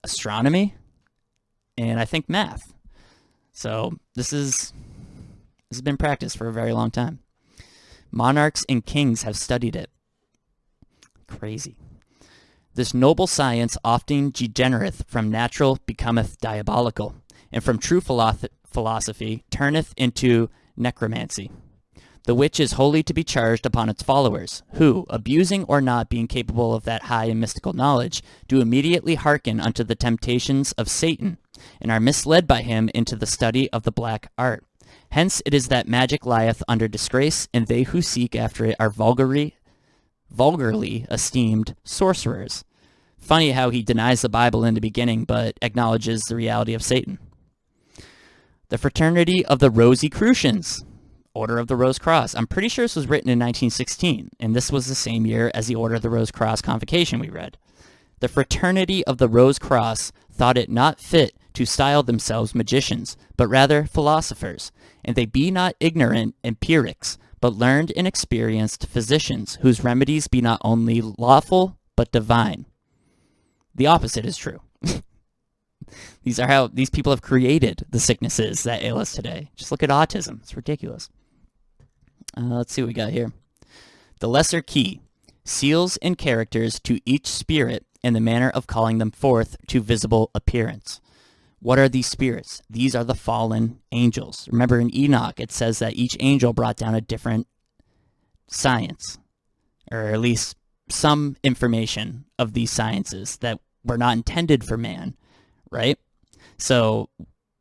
astronomy, and I think math. So this has been practiced for a very long time. Monarchs and kings have studied it. Crazy. This noble science often degenereth from natural becometh diabolical, and from true philosophy turneth into necromancy, the which is wholly to be charged upon its followers, who, abusing or not being capable of that high and mystical knowledge, do immediately hearken unto the temptations of Satan, and are misled by him into the study of the black art. Hence it is that magic lieth under disgrace, and they who seek after it are vulgarly esteemed sorcerers. Funny how he denies the Bible in the beginning, but acknowledges the reality of Satan. The Fraternity of the Rosicrucians, Order of the Rose Cross. I'm pretty sure this was written in 1916, and this was the same year as the Order of the Rose Cross Convocation we read. The Fraternity of the Rose Cross thought it not fit to style themselves magicians, but rather philosophers, and they be not ignorant empirics, but learned and experienced physicians, whose remedies be not only lawful, but divine. The opposite is true. These are how these people have created the sicknesses that ail us today. Just look at autism. It's ridiculous. Let's see what we got here. The lesser key, seals and characters to each spirit in the manner of calling them forth to visible appearance. What are these spirits? These are the fallen angels. Remember in Enoch, it says that each angel brought down a different science, or at least some information of these sciences that were not intended for man, right? So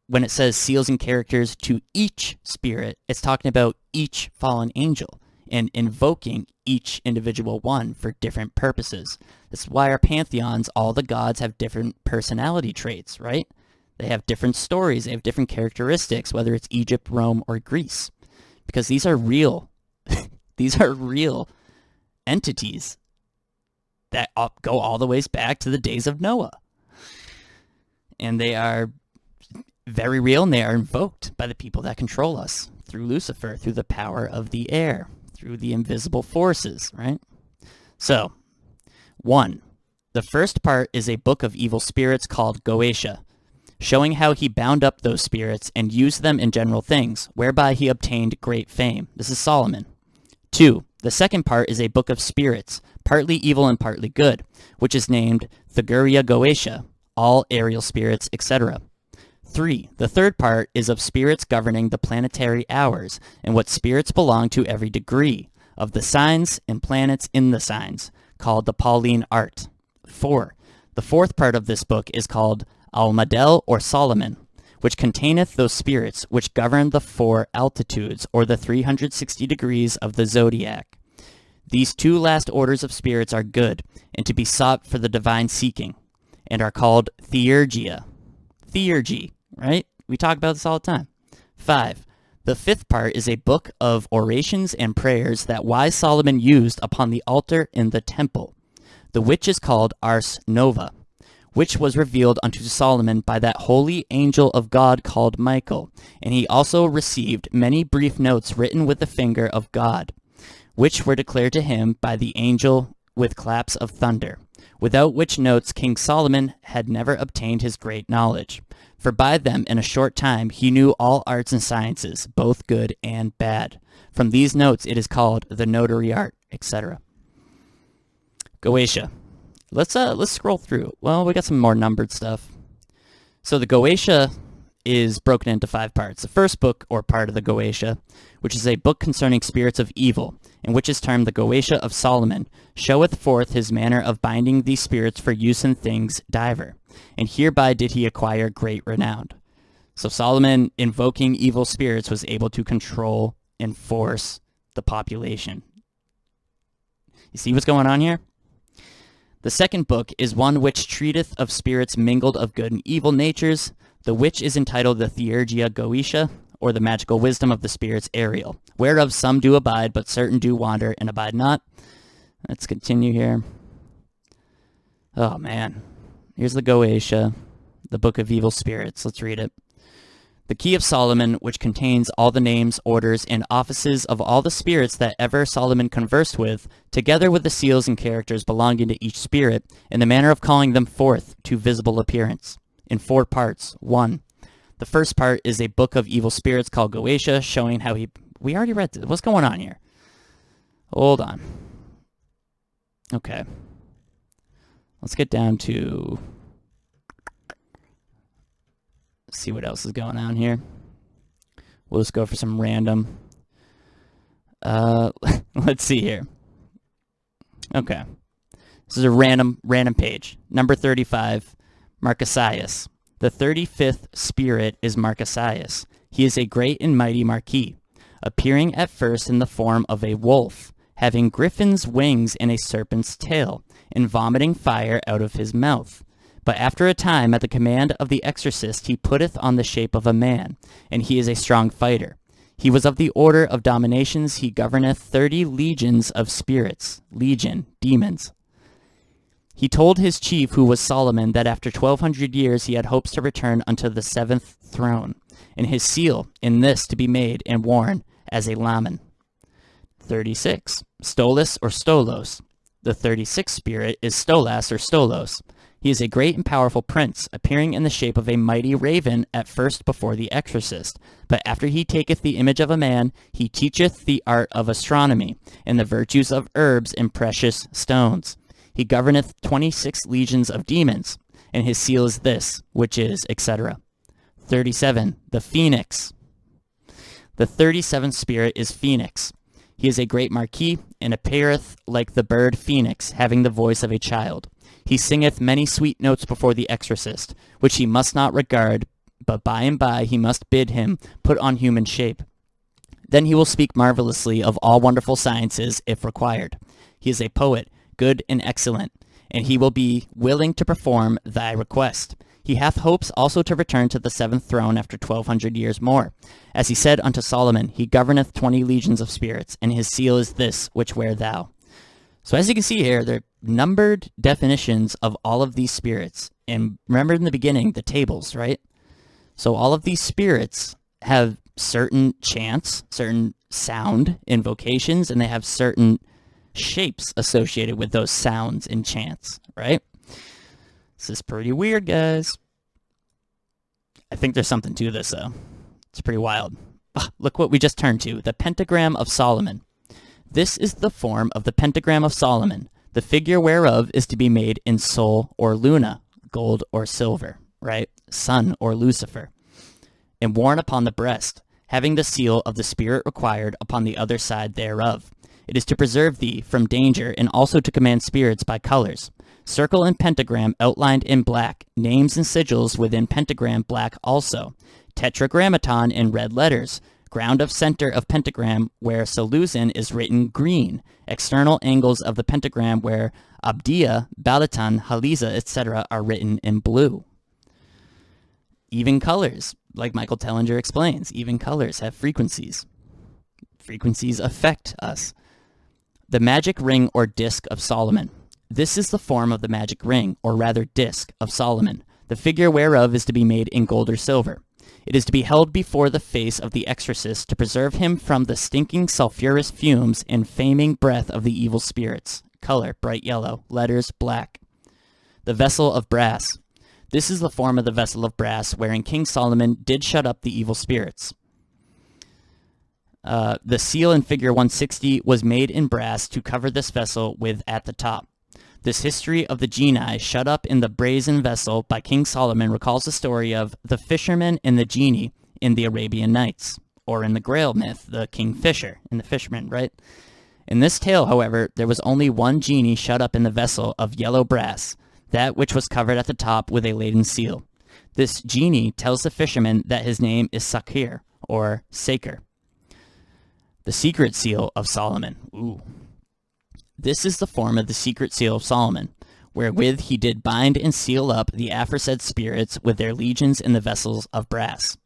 when it says seals and characters to each spirit, it's talking about each fallen angel and invoking each individual one for different purposes. That's why our pantheons, all the gods have different personality traits, right? They have different stories, they have different characteristics, whether it's Egypt, Rome, or Greece. Because these are real. These are real entities that go all the ways back to the days of Noah. And they are very real, and they are invoked by the people that control us through Lucifer, through the power of the air, through the invisible forces, right? So, 1. The first part is a book of evil spirits called Goetia, showing how he bound up those spirits and used them in general things, whereby he obtained great fame. This is Solomon. 2. The second part is a book of spirits, partly evil and partly good, which is named Thiguria Goetia, all aerial spirits, etc. 3. The third part is of spirits governing the planetary hours, and what spirits belong to every degree, of the signs and planets in the signs, called the Pauline art. 4. The fourth part of this book is called Almadel or Solomon, which containeth those spirits which govern the 4 altitudes, or the 360 degrees of the zodiac. These 2 last orders of spirits are good, and to be sought for the divine seeking, and are called theurgia. Theurgy, right? We talk about this all the time. 5. The fifth part is a book of orations and prayers that wise Solomon used upon the altar in the temple, the which is called Ars Nova, which was revealed unto Solomon by that holy angel of God called Michael, and he also received many brief notes written with the finger of God, which were declared to him by the angel with claps of thunder, without which notes King Solomon had never obtained his great knowledge. For by them in a short time he knew all arts and sciences, both good and bad. From these notes it is called the notary art, etc. Goetia. Let's scroll through. Well, we got some more numbered stuff. So the Goetia is broken into 5 parts. The first book, or part of the Goetia, which is a book concerning spirits of evil, and which is termed the Goetia of Solomon, showeth forth his manner of binding these spirits for use in things diver, and hereby did he acquire great renown. So Solomon, invoking evil spirits, was able to control and force the population. You see what's going on here? The second book is one which treateth of spirits mingled of good and evil natures, the which is entitled the Theurgia Goetia, or the magical wisdom of the spirits aerial, whereof some do abide, but certain do wander and abide not. Let's continue here. Oh man, here's the Goetia, the book of evil spirits. Let's read it. The key of Solomon, which contains all the names, orders, and offices of all the spirits that ever Solomon conversed with, together with the seals and characters belonging to each spirit, and the manner of calling them forth to visible appearance. In 4 parts. 1. The first part is a book of evil spirits called Goetia, showing how he... We already read this. What's going on here? Hold on. Okay. Let's get down to... see what else is going on here. We'll just go for some random. Let's see here. Okay. This is a random page. Number 35, Marcasius. The 35th spirit is Marcasius. He is a great and mighty marquis, appearing at first in the form of a wolf, having griffin's wings and a serpent's tail, and vomiting fire out of his mouth. But after a time, at the command of the exorcist, he putteth on the shape of a man, and he is a strong fighter. He was of the order of dominations. He governeth 30 legions of spirits. Legion, demons. He told his chief, who was Solomon, that after 1200 years he had hopes to return unto the 7th throne, and his seal in this to be made and worn as a lamen. 36. Stolas or Stolos. The 36th spirit is Stolas or Stolos. He is a great and powerful prince, appearing in the shape of a mighty raven at first before the exorcist. But after he taketh the image of a man, he teacheth the art of astronomy, and the virtues of herbs and precious stones. He governeth 26 legions of demons, and his seal is this, which is, etc. 37. The Phoenix. The 37th spirit is Phoenix. He is a great marquis, and appeareth like the bird Phoenix, having the voice of a child. He singeth many sweet notes before the exorcist, which he must not regard, but by and by he must bid him put on human shape. Then he will speak marvelously of all wonderful sciences, if required. He is a poet, good and excellent, and he will be willing to perform thy request. He hath hopes also to return to the 7th throne after 1200 years more. As he said unto Solomon, he governeth 20 legions of spirits, and his seal is this, which wear thou. So as you can see here, they're numbered definitions of all of these spirits. And remember in the beginning, the tables, right? So all of these spirits have certain chants, certain sound invocations, and they have certain shapes associated with those sounds and chants, right? This is pretty weird, guys. I think there's something to this, though. It's pretty wild. Look what we just turned to, the pentagram of Solomon. This is the form of the pentagram of Solomon, the figure whereof is to be made in Sol or Luna, gold or silver, right? Sun or Lucifer, and worn upon the breast, having the seal of the spirit required upon the other side thereof. It is to preserve thee from danger, and also to command spirits by colors. Circle and pentagram outlined in black, names and sigils within pentagram black also. Tetragrammaton in red letters. Ground of center of pentagram where Seleucin is written green. External angles of the pentagram where Abdia, Balaton, Haliza, etc. are written in blue. Even colors, like Michael Tellinger explains, even colors have frequencies. Frequencies affect us. The magic ring or disc of Solomon. This is the form of the magic ring, or rather disc, of Solomon, the figure whereof is to be made in gold or silver. It is to be held before the face of the exorcist to preserve him from the stinking sulphurous fumes and faming breath of the evil spirits. Color, bright yellow. Letters, black. The vessel of brass. This is the form of the vessel of brass wherein King Solomon did shut up the evil spirits. The seal in figure 160 was made in brass to cover this vessel with at the top. This history of the genii shut up in the brazen vessel by King Solomon recalls the story of the fisherman and the genie in the Arabian Nights, or in the Grail myth, the King Fisher and the fisherman, right? In this tale, however, there was only one genie shut up in the vessel of yellow brass, that which was covered at the top with a laden seal. This genie tells the fisherman that his name is Sakir, or Saker. The secret seal of Solomon. Ooh. This is the form of the secret seal of Solomon, wherewith he did bind and seal up the aforesaid spirits with their legions in the vessels of brass.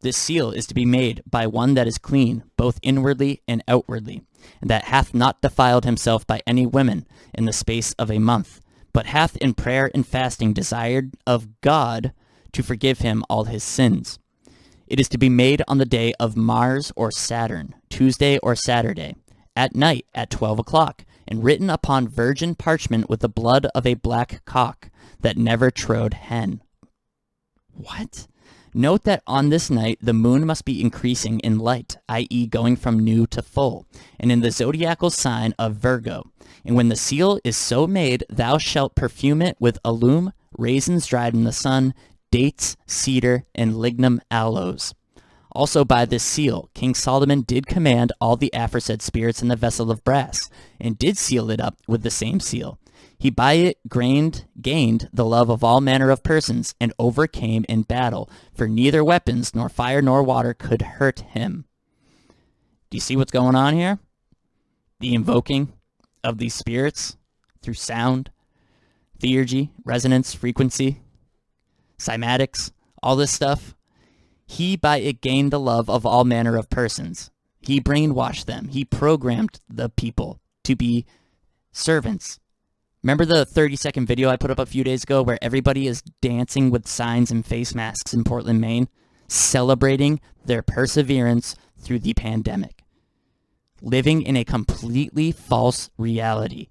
This seal is to be made by one that is clean, both inwardly and outwardly, and that hath not defiled himself by any women in the space of a month, but hath in prayer and fasting desired of God to forgive him all his sins. It is to be made on the day of Mars or Saturn, Tuesday or Saturday, at night at 12 o'clock, and written upon virgin parchment with the blood of a black cock that never trode hen. What? Note that on this night the moon must be increasing in light, i.e. going from new to full, and in the zodiacal sign of Virgo. And when the seal is so made, thou shalt perfume it with alum, raisins dried in the sun, dates, cedar, and lignum aloes. Also by this seal, King Solomon did command all the aforesaid spirits in the vessel of brass, and did seal it up with the same seal. He by it gained the love of all manner of persons, and overcame in battle, for neither weapons, nor fire, nor water could hurt him. Do you see what's going on here? The invoking of these spirits through sound, theurgy, resonance, frequency, cymatics, all this stuff. He by it gained the love of all manner of persons. He brainwashed them. He programmed the people to be servants. Remember the 30-second video I put up a few days ago where everybody is dancing with signs and face masks in Portland, Maine, celebrating their perseverance through the pandemic? Living in a completely false reality.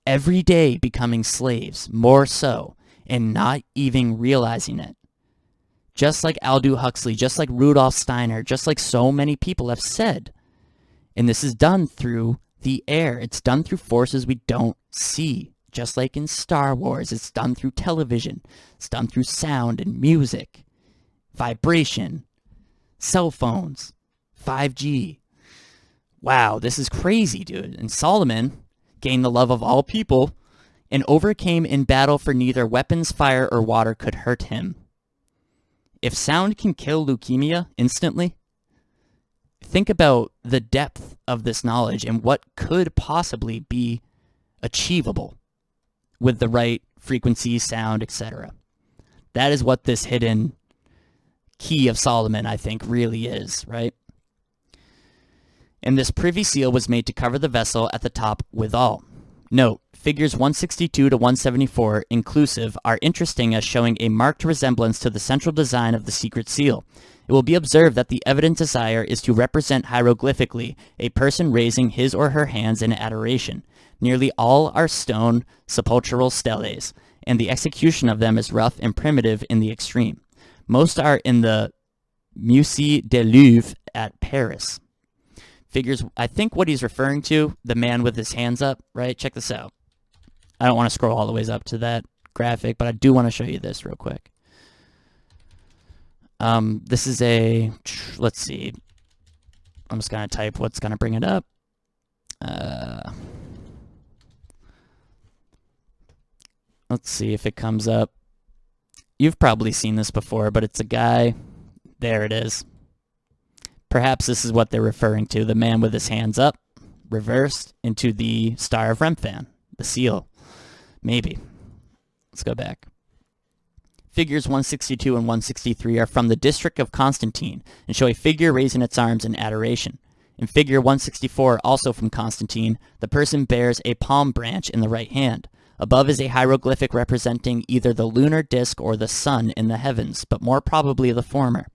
Every day becoming slaves, more so, and not even realizing it. Just like Aldous Huxley, just like Rudolf Steiner, just like so many people have said. And this is done through the air. It's done through forces we don't see. Just like in Star Wars, it's done through television. It's done through sound and music, vibration, cell phones, 5G. Wow, this is crazy, dude. And Solomon gained the love of all people and overcame in battle, for neither weapons, fire, or water could hurt him. If sound can kill leukemia instantly, think about the depth of this knowledge and what could possibly be achievable with the right frequency, sound, etc. That is what this hidden key of Solomon, I think, really is, right? And this privy seal was made to cover the vessel at the top withal. Note, figures 162 to 174 inclusive are interesting as showing a marked resemblance to the central design of the secret seal. It will be observed that the evident desire is to represent hieroglyphically a person raising his or her hands in adoration. Nearly all are stone sepulchral steles, and the execution of them is rough and primitive in the extreme. Most are in the Musée du Louvre at Paris. Figures, I think what he's referring to, the man with his hands up, right? Check this out. I don't want to scroll all the way up to that graphic, but I do want to show you this real quick. This is a, let's see. I'm just going to type what's going to bring it up. Let's see if it comes up. You've probably seen this before, but it's a guy. There it is. Perhaps this is what they're referring to. The man with his hands up, reversed into the Star of Remphan, the seal. Maybe. Let's go back. Figures 162 and 163 are from the district of Constantine and show a figure raising its arms in adoration. In figure 164, also from Constantine, the person bears a palm branch in the right hand. Above is a hieroglyphic representing either the lunar disk or the sun in the heavens, but more probably the former.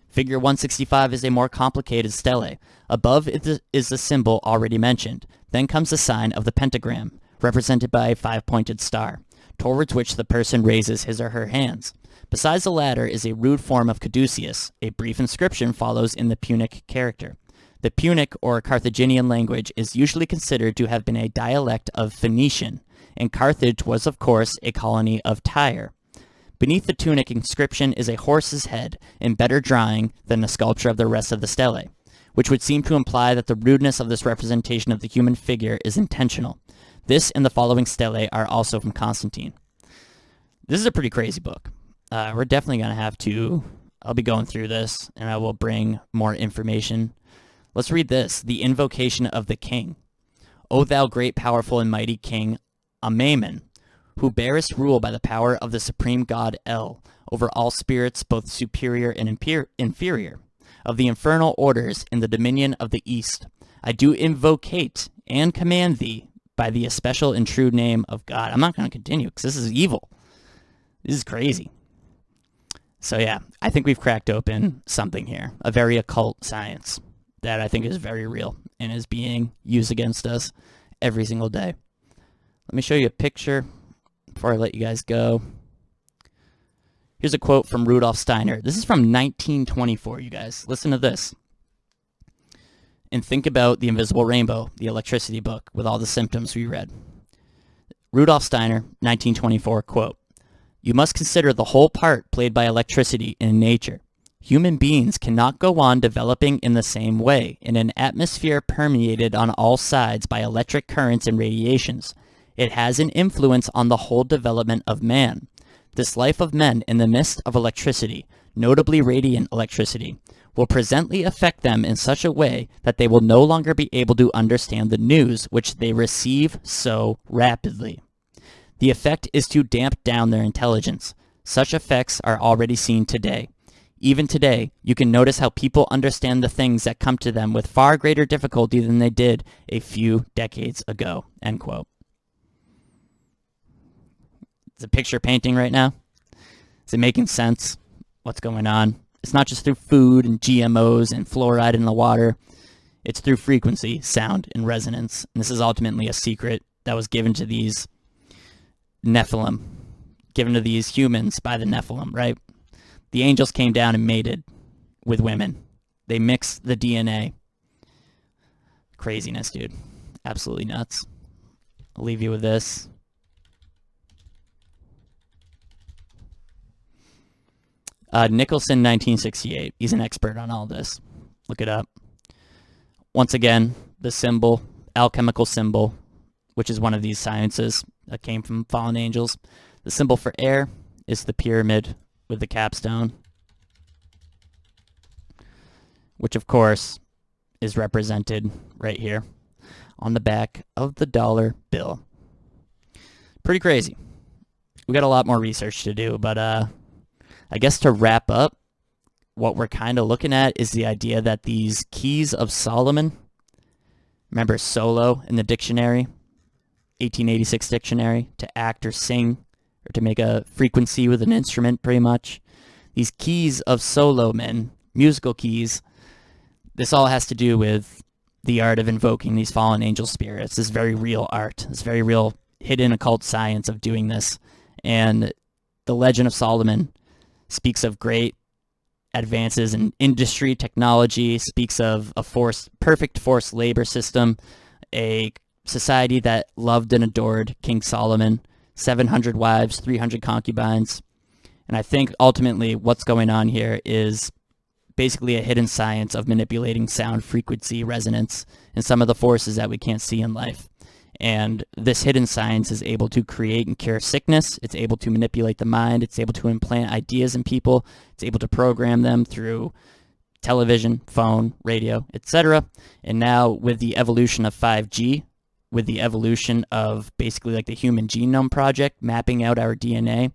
Figure 165 is a more complicated stele. Above is the symbol already mentioned. Then comes the sign of the pentagram, represented by a five-pointed star, towards which the person raises his or her hands. Besides the latter is a rude form of caduceus. A brief inscription follows in the Punic character. The Punic or Carthaginian language is usually considered to have been a dialect of Phoenician, and Carthage was of course a colony of Tyre. Beneath the tunic inscription is a horse's head, in better drawing than the sculpture of the rest of the stele, which would seem to imply that the rudeness of this representation of the human figure is intentional. This and the following stele are also from Constantine. This is a pretty crazy book. We're definitely going to have to, I'll be going through this, and I will bring more information. Let's read this, the invocation of the king. O thou great, powerful, and mighty king, Amen, who bearest rule by the power of the supreme God El, over all spirits both superior and inferior, of the infernal orders in the dominion of the east, I do invocate and command thee by the especial and true name of God. I'm not going to continue because this is evil. This is crazy. So yeah, I think we've cracked open something here, a very occult science that I think is very real and is being used against us every single day. Let me show you a picture before I let you guys go. Here's a quote from Rudolf Steiner. This is from 1924, you guys. Listen to this. And think about The Invisible Rainbow, the electricity book, with all the symptoms we read. Rudolf Steiner, 1924, quote, "You must consider the whole part played by electricity in nature. Human beings cannot go on developing in the same way, in an atmosphere permeated on all sides by electric currents and radiations. It has an influence on the whole development of man. This life of men in the midst of electricity, notably radiant electricity, will presently affect them in such a way that they will no longer be able to understand the news which they receive so rapidly. The effect is to damp down their intelligence. Such effects are already seen today. Even today, you can notice how people understand the things that come to them with far greater difficulty than they did a few decades ago." End quote. It's a picture painting right now. Is it making sense? What's going on? It's not just through food and GMOs and fluoride in the water. It's through frequency, sound, and resonance. And this is ultimately a secret that was given to these Nephilim, given to these humans by the Nephilim, right? The angels came down and mated with women. They mixed the DNA. Craziness, dude. Absolutely nuts. I'll leave you with this. Nicholson, 1968. He's an expert on all this. Look it up. Once again, the symbol, alchemical symbol, which is one of these sciences that came from fallen angels. The symbol for air is the pyramid with the capstone, which of course is represented right here on the back of the dollar bill. Pretty crazy. We got a lot more research to do, but I guess to wrap up, what we're kind of looking at is the idea that these keys of Solomon, remember solo in the dictionary, 1886 dictionary, to act or sing, or to make a frequency with an instrument, pretty much. These keys of Solomon, musical keys, this all has to do with the art of invoking these fallen angel spirits. This very real art, this very real hidden occult science of doing this. And the Legend of Solomon speaks of great advances in industry, technology, speaks of a perfect forced labor system, a society that loved and adored King Solomon, 700 wives, 300 concubines. And I think ultimately what's going on here is basically a hidden science of manipulating sound frequency, resonance, and some of the forces that we can't see in life. And this hidden science is able to create and cure sickness. It's able to manipulate the mind. It's able to implant ideas in people. It's able to program them through television, phone, radio, etc. And now with the evolution of 5G, with the evolution of basically like the Human Genome Project, mapping out our DNA,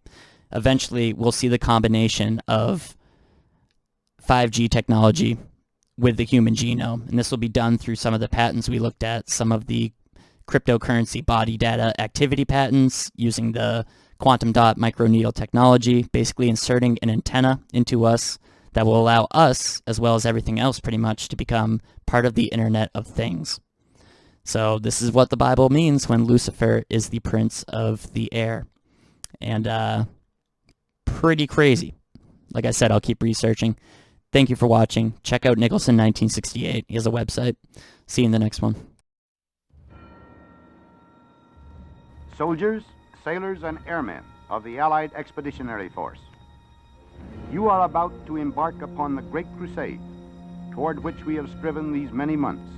eventually we'll see the combination of 5G technology with the human genome. And this will be done through some of the patents we looked at, some of the cryptocurrency body data activity patents using the quantum dot microneedle technology, basically inserting an antenna into us that will allow us, as well as everything else pretty much, to become part of the Internet of Things. So this is what the Bible means when Lucifer is the prince of the air. And pretty crazy. Like I said, I'll keep researching. Thank you for watching. Check out Nicholson 1968. He has a website. See you in the next one. Soldiers, sailors, and airmen of the Allied Expeditionary Force, you are about to embark upon the great crusade toward which we have striven these many months.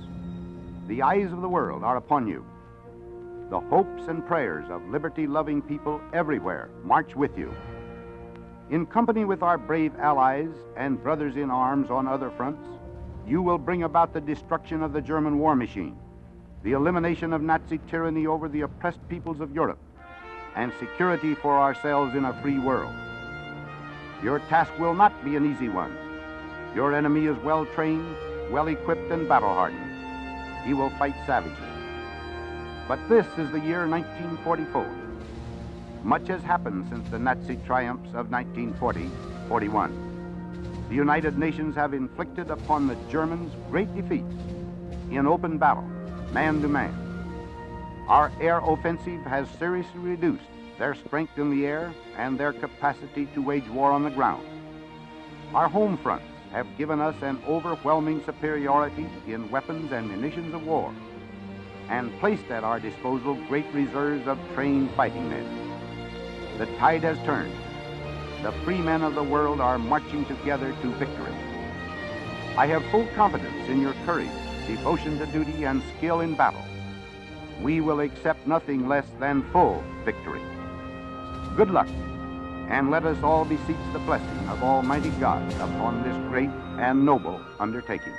The eyes of the world are upon you. The hopes and prayers of liberty-loving people everywhere march with you. In company with our brave allies and brothers in arms on other fronts, you will bring about the destruction of the German war machine, the elimination of Nazi tyranny over the oppressed peoples of Europe, and security for ourselves in a free world. Your task will not be an easy one. Your enemy is well-trained, well-equipped, and battle-hardened. He will fight savagely. But this is the year 1944. Much has happened since the Nazi triumphs of 1940, 1941. The United Nations have inflicted upon the Germans great defeats in open battle, man to man. Our air offensive has seriously reduced their strength in the air and their capacity to wage war on the ground. Our home fronts have given us an overwhelming superiority in weapons and munitions of war, and placed at our disposal great reserves of trained fighting men. The tide has turned. The free men of the world are marching together to victory. I have full confidence in your courage, devotion to duty, and skill in battle. We will accept nothing less than full victory. Good luck, and let us all beseech the blessing of Almighty God upon this great and noble undertaking.